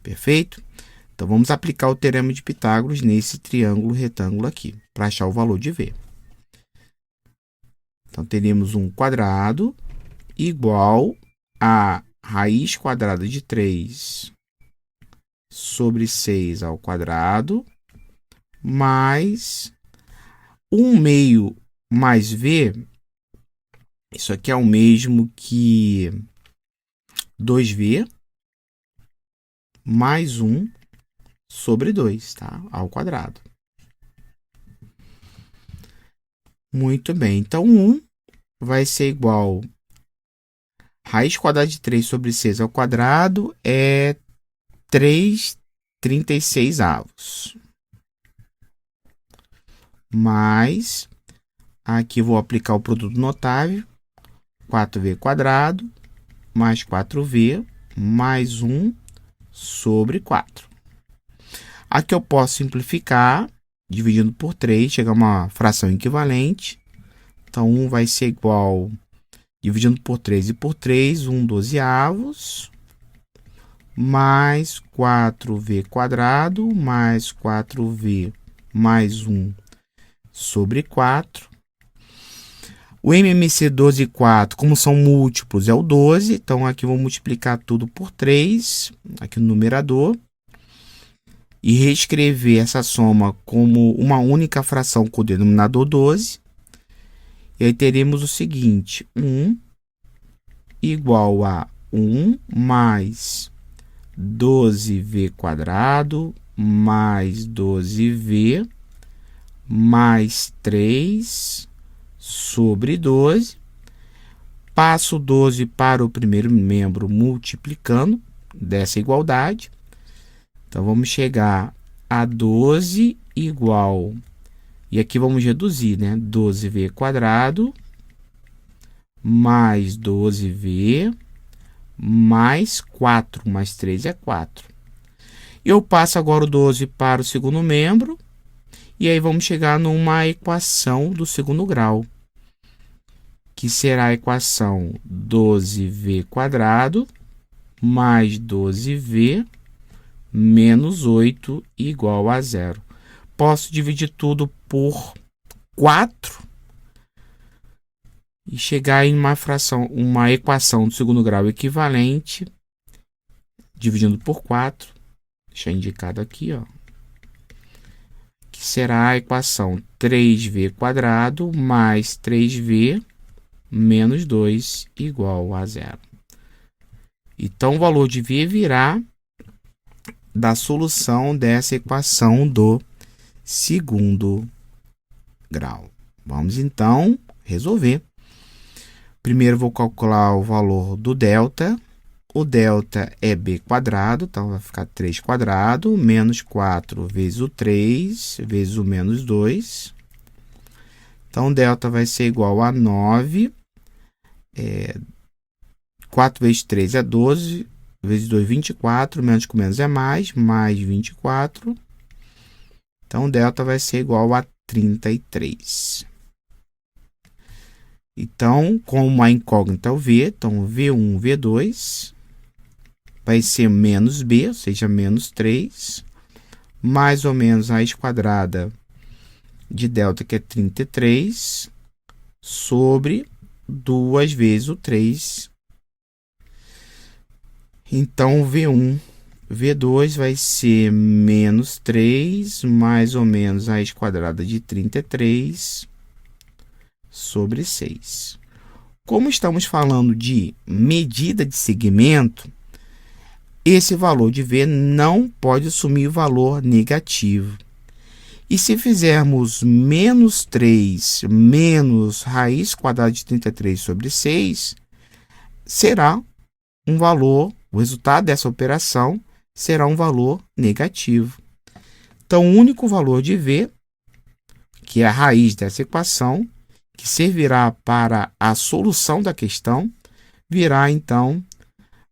Perfeito? Então, vamos aplicar o teorema de Pitágoras nesse triângulo retângulo aqui, para achar o valor de V. Então, teríamos um quadrado igual a raiz quadrada de 3 sobre 6 ao quadrado, mais 1 meio mais V. Isso aqui é o mesmo que 2V mais 1 sobre 2, tá? Ao quadrado. Muito bem. Então, 1 vai ser igual raiz quadrada de 3 sobre 6 ao quadrado é 3/36. Mais, aqui vou aplicar o produto notável, 4V quadrado mais 4V mais 1 sobre 4. Aqui eu posso simplificar, dividindo por 3, chegar a uma fração equivalente. Então, 1 vai ser igual, dividindo por 3 e por 3, 1/12, mais 4V quadrado, mais 4V mais 1 sobre 4. O MMC 12 e 4, como são múltiplos, é o 12. Então, aqui vou multiplicar tudo por 3, aqui no numerador. E reescrever essa soma como uma única fração com o denominador 12. E aí teremos o seguinte, 1 igual a 1 mais 12V quadrado mais 12V mais 3 sobre 12. Passo 12 para o primeiro membro multiplicando dessa igualdade. Então, vamos chegar a 12 igual, e aqui vamos reduzir, né? 12V quadrado mais 12V mais 4, mais 3 é 4. Eu passo agora o 12 para o segundo membro, e aí vamos chegar numa equação do segundo grau, que será a equação 12V quadrado mais 12V menos 8 igual a 0. Posso dividir tudo por 4 e chegar em uma equação do segundo grau equivalente, dividindo por 4, deixa indicado aqui, ó, que será a equação 3V quadrado mais 3V menos 2 igual a 0. Então, o valor de V virá da solução dessa equação do segundo grau. Vamos, então, resolver. Primeiro, vou calcular o valor do delta, o delta é b quadrado, então vai ficar 3 quadrado, menos 4 vezes o 3, vezes o menos 2. Então, delta vai ser igual a 9. 4 vezes 3 é 12, vezes 2, 24, menos com menos é mais 24. Então, delta vai ser igual a 33. Então, como a incógnita é o v, então v1, v2 vai ser menos b, ou seja, menos 3, mais ou menos a raiz quadrada de delta, que é 33, sobre 2 vezes o 3. Então, v1, v2 vai ser menos 3, mais ou menos a raiz quadrada de 33, sobre 6. Como estamos falando de medida de segmento, esse valor de v não pode assumir valor negativo. E se fizermos menos 3 menos raiz quadrada de 33 sobre 6, será um valor, o resultado dessa operação será um valor negativo. Então, o único valor de v, que é a raiz dessa equação, que servirá para a solução da questão, virá então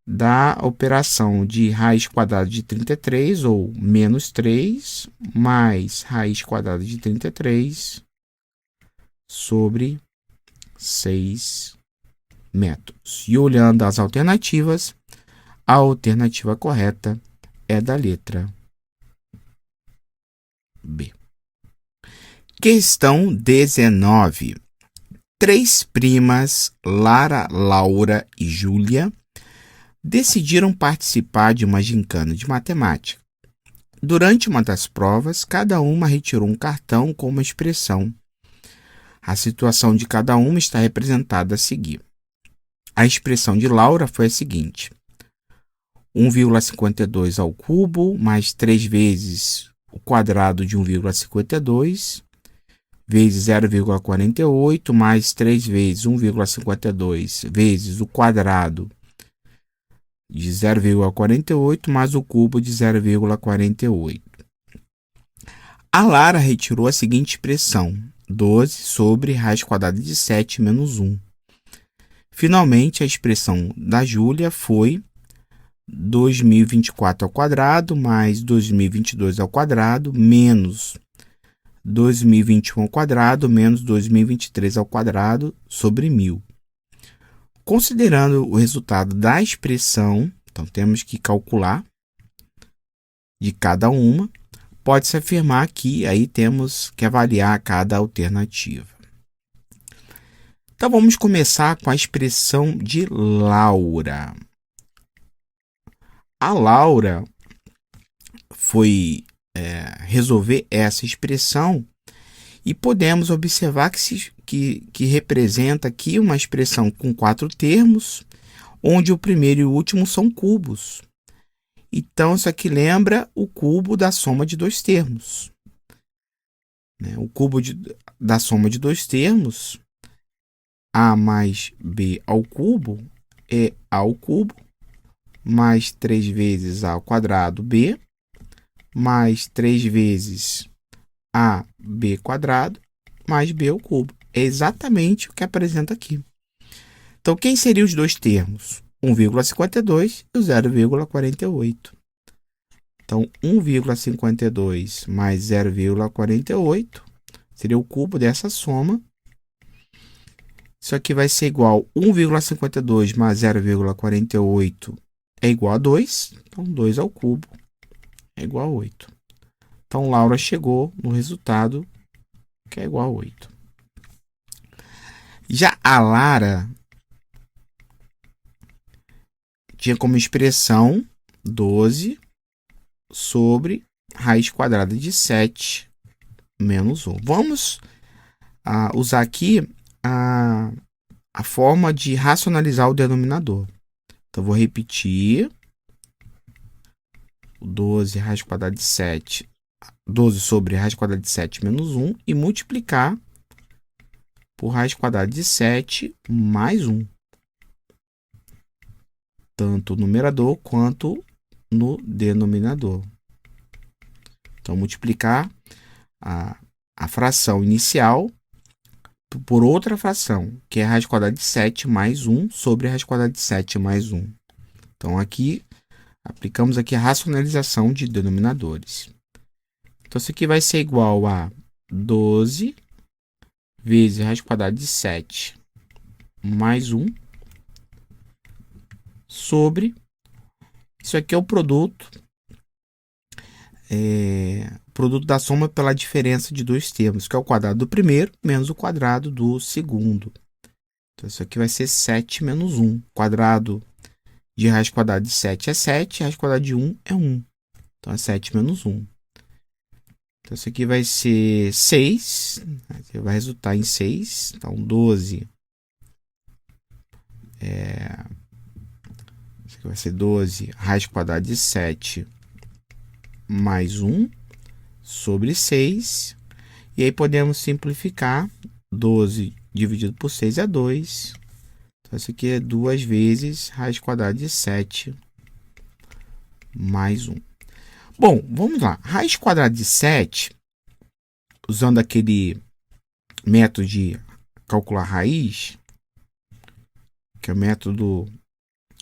da operação de raiz quadrada de 33, ou menos 3, mais raiz quadrada de 33 sobre 6 metros. E olhando as alternativas, a alternativa correta é da letra B. Questão 19. 3 primas, Lara, Laura e Júlia, decidiram participar de uma gincana de matemática. Durante uma das provas, cada uma retirou um cartão com uma expressão. A situação de cada uma está representada a seguir. A expressão de Laura foi a seguinte: 1,52 ao cubo mais 3 vezes o quadrado de 1,52 vezes 0,48 mais 3 vezes 1,52 vezes o quadrado de 0,48 mais o cubo de 0,48. A Lara retirou a seguinte expressão: 12 sobre raiz quadrada de 7 menos 1. Finalmente, a expressão da Júlia foi 2024 ao quadrado mais 2022 ao quadrado menos 2021 ao quadrado menos 2023 ao quadrado sobre 1000. Considerando o resultado da expressão, então temos que calcular de cada uma, pode-se afirmar que aí temos que avaliar cada alternativa. Então vamos começar com a expressão de Laura. A Laura foi resolver essa expressão e podemos observar que representa aqui uma expressão com 4 termos, onde o primeiro e o último são cubos. Então, isso aqui lembra o cubo da soma de 2 termos. O cubo da soma de 2 termos, a mais b ao cubo, é a ao cubo, mais 3 vezes a ao quadrado b, mais 3 vezes ab quadrado, mais b ao cubo. É exatamente o que apresenta aqui. Então, quem seriam os dois termos? 1,52 e o 0,48. Então, 1,52 mais 0,48 seria o cubo dessa soma. Isso aqui vai ser igual a 1,52 mais 0,48 é igual a 2. Então, 2 ao cubo é igual a 8. Então, Laura chegou no resultado que é igual a 8. Já a Lara tinha como expressão 12 sobre raiz quadrada de 7 menos 1. Vamos usar aqui a forma de racionalizar o denominador. Então, vou repetir. 12 raiz quadrada de 7, 12 sobre raiz quadrada de 7 menos 1 e multiplicar por raiz quadrada de 7 mais 1. tanto no numerador quanto no denominador. Então, multiplicar a fração inicial por outra fração, que é a raiz quadrada de 7 mais 1 sobre a raiz quadrada de 7 mais 1. Então, aqui, aplicamos aqui a racionalização de denominadores. Então, isso aqui vai ser igual a 12 vezes a raiz quadrada de 7 mais 1 sobre... Isso aqui é o produto da soma pela diferença de dois termos, que é o quadrado do primeiro menos o quadrado do segundo. Então, isso aqui vai ser 7 menos 1. Quadrado de raiz quadrada de 7 é 7, raiz quadrada de 1 é 1. Então, é 7 menos 1. Então, isso aqui vai ser 6, vai resultar em 6. Então, 12 isso aqui vai ser 12 raiz quadrada de 7 mais 1 sobre 6. E aí podemos simplificar. 12 dividido por 6 é 2. Então, isso aqui é 2 vezes raiz quadrada de 7 mais 1. Bom, vamos lá. Raiz quadrada de 7, usando aquele método de calcular raiz, que é o método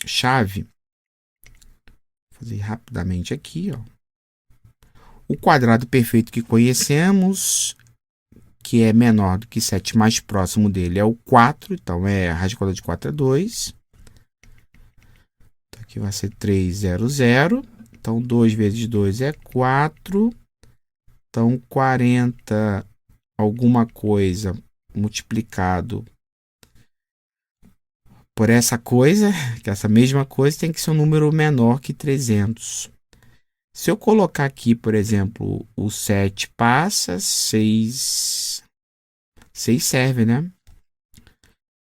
chave. Vou fazer rapidamente aqui, ó. O quadrado perfeito que conhecemos, que é menor do que 7, mais próximo dele é o 4. Então, a raiz quadrada de 4 é 2. Então, aqui vai ser 300. Então, 2 vezes 2 é 4. Então, 40 alguma coisa multiplicado por essa coisa, que essa mesma coisa tem que ser um número menor que 300. Se eu colocar aqui, por exemplo, o 7 passa, 6 serve, né?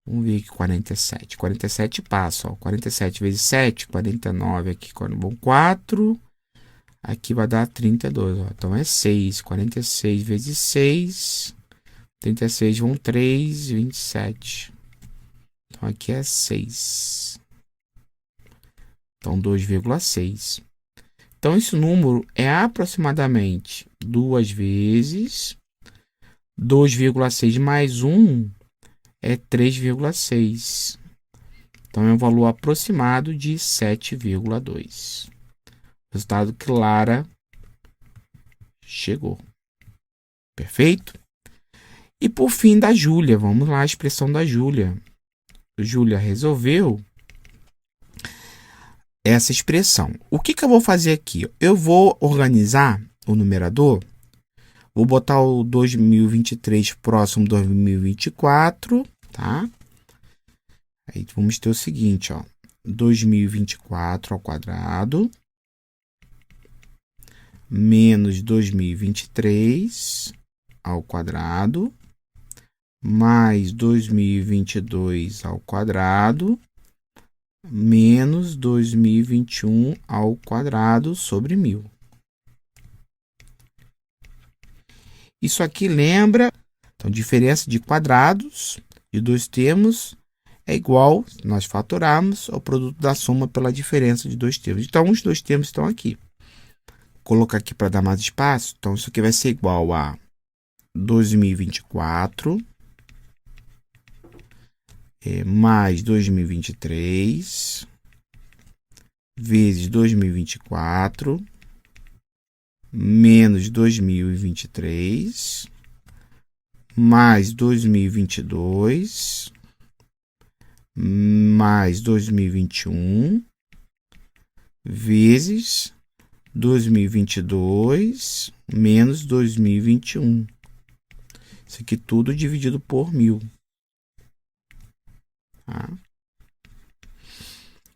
Vamos ver aqui 47. 47 passa, ó. 47 vezes 7, 49 aqui, quando vão 4. Aqui vai dar 32, ó. Então é 6. 46 vezes 6. 36 vão 3, 27. Então aqui é 6. Então 2,6. Então, esse número é aproximadamente 2 vezes 2,6 mais 1 é 3,6. Então, é um valor aproximado de 7,2. Resultado que Lara chegou. Perfeito? E por fim, da Júlia. Vamos lá, a expressão da Júlia. Júlia resolveu essa expressão. O que eu vou fazer aqui? Eu vou organizar o numerador. Vou botar o 2023 próximo do 2024, tá? Aí vamos ter o seguinte, ó. 2024 ao quadrado menos 2023 ao quadrado mais 2022 ao quadrado menos 2021 ao quadrado sobre 1000. Isso aqui lembra, então, diferença de quadrados de dois termos é igual, nós fatorarmos, ao produto da soma pela diferença de dois termos. Então, os dois termos estão aqui. Vou colocar aqui para dar mais espaço. Então, isso aqui vai ser igual a 2024 mais 2023 vezes 2024 menos 2023 mais 2022 mais 2021 vezes 2022 menos 2021. Isso aqui tudo dividido por 1000. Tá?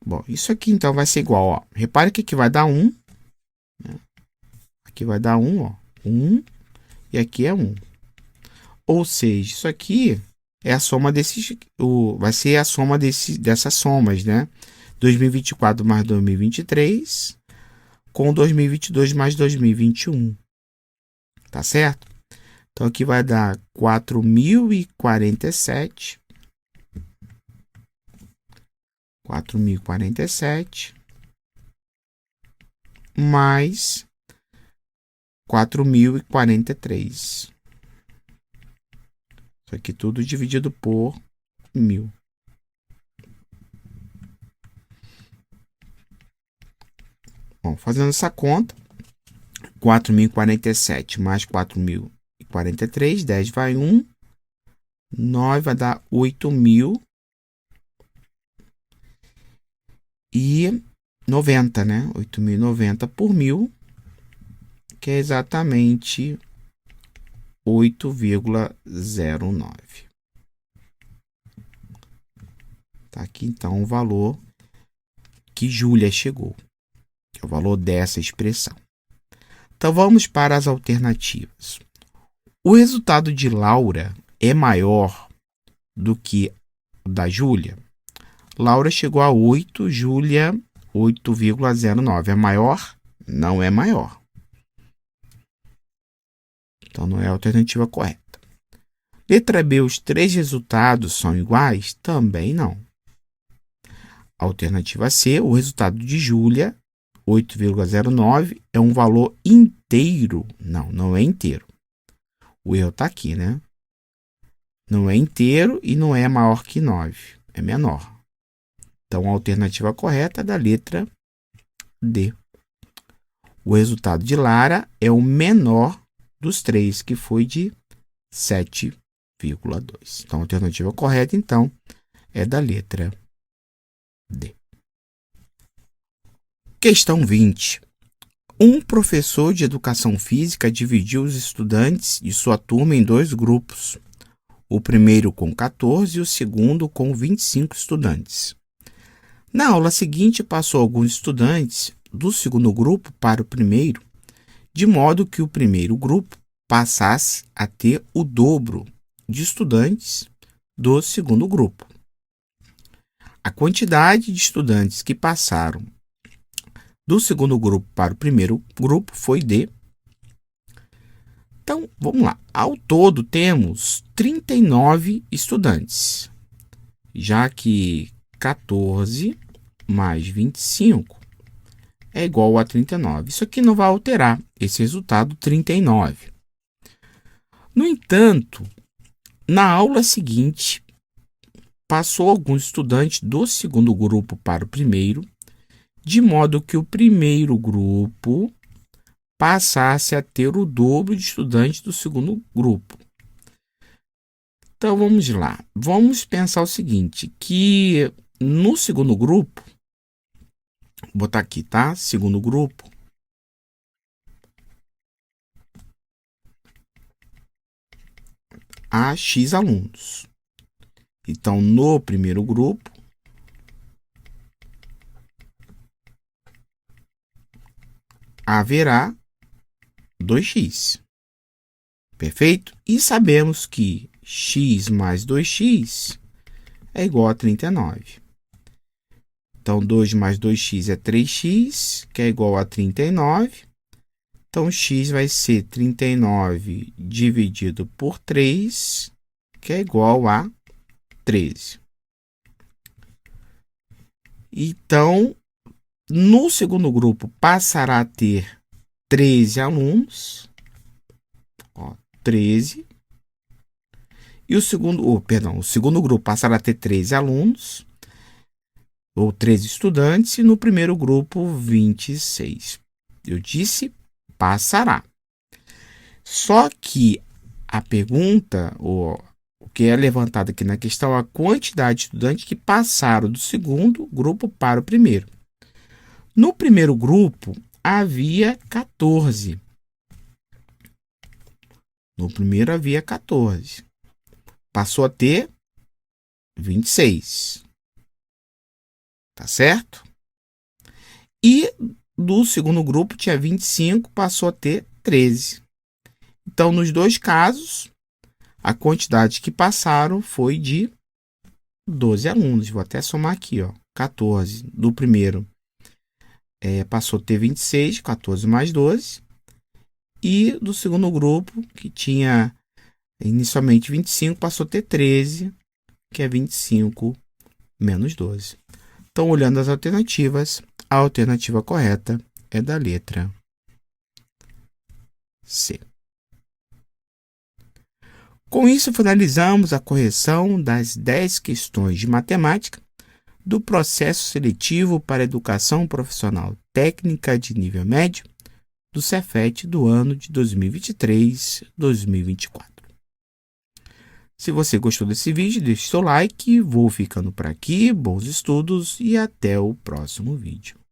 Bom, isso aqui então vai ser igual, ó. Repare que aqui vai dar 1. Né? Aqui vai dar 1, ó. 1 e aqui é 1. Ou seja, isso aqui é a soma desses, vai ser a soma dessas somas, né? 2024 mais 2023 com 2022 mais 2021. Tá certo? Então, aqui vai dar 4.047 4.047 mais 4.043. Isso aqui tudo dividido por 1.000. Bom, fazendo essa conta, 4.047 mais 4.043, 10 vai 1, 9 vai dar 8.090, né? 8.090 por 1.000, que é exatamente 8,09. Tá aqui então o valor que Júlia chegou, que é o valor dessa expressão. Então vamos para as alternativas. O resultado de Laura é maior do que o da Júlia? Laura chegou a 8, Júlia 8,09. É maior? Não é maior. Então não é a alternativa correta. Letra B, os três resultados são iguais? Também não. Alternativa C, o resultado de Júlia, 8,09, é um valor inteiro. Não, não é inteiro. O erro está aqui, né? Não é inteiro e não é maior que 9. É menor. Então, a alternativa correta é da letra D. O resultado de Lara é o menor dos três, que foi de 7,2. Então, a alternativa correta, então, é da letra D. Questão 20. Um professor de educação física dividiu os estudantes de sua turma em dois grupos. O primeiro com 14 e o segundo com 25 estudantes. Na aula seguinte, passou alguns estudantes do segundo grupo para o primeiro, de modo que o primeiro grupo passasse a ter o dobro de estudantes do segundo grupo. A quantidade de estudantes que passaram do segundo grupo para o primeiro grupo foi de... Então, vamos lá. Ao todo, temos 39 estudantes, já que 14 mais 25 é igual a 39. Isso aqui não vai alterar esse resultado 39. No entanto, na aula seguinte, passou alguns estudantes do segundo grupo para o primeiro, de modo que o primeiro grupo passasse a ter o dobro de estudantes do segundo grupo. Então, vamos lá. Vamos pensar o seguinte, que no segundo grupo, vou botar aqui, tá? Segundo grupo, há X alunos. Então, no primeiro grupo, haverá 2x. Perfeito? E sabemos que x mais 2x é igual a 39. Então, 2 mais 2x é 3x, que é igual a 39. Então, x vai ser 39 dividido por 3, que é igual a 13. Então, no segundo grupo, passará a ter 13 alunos. 13. E o segundo grupo passará a ter 13 alunos, ou 13 estudantes, e no primeiro grupo, 26. Eu disse passará. Só que a pergunta, o que é levantado aqui na questão, é a quantidade de estudantes que passaram do segundo grupo para o primeiro. No primeiro grupo, havia 14. No primeiro havia 14. Passou a ter 26. Tá certo? E do segundo grupo tinha 25, passou a ter 13. Então, nos dois casos, a quantidade que passaram foi de 12 alunos. Vou até somar aqui, ó, 14. Do primeiro passou a ter 26, 14 mais 12. E do segundo grupo, que tinha inicialmente 25, passou a ter 13, que é 25 menos 12. Então, olhando as alternativas, a alternativa correta é da letra C. Com isso, finalizamos a correção das 10 questões de matemática do processo seletivo para educação profissional técnica de nível médio do Cefet do ano de 2023-2024. Se você gostou desse vídeo, deixe seu like. Vou ficando por aqui. Bons estudos e até o próximo vídeo.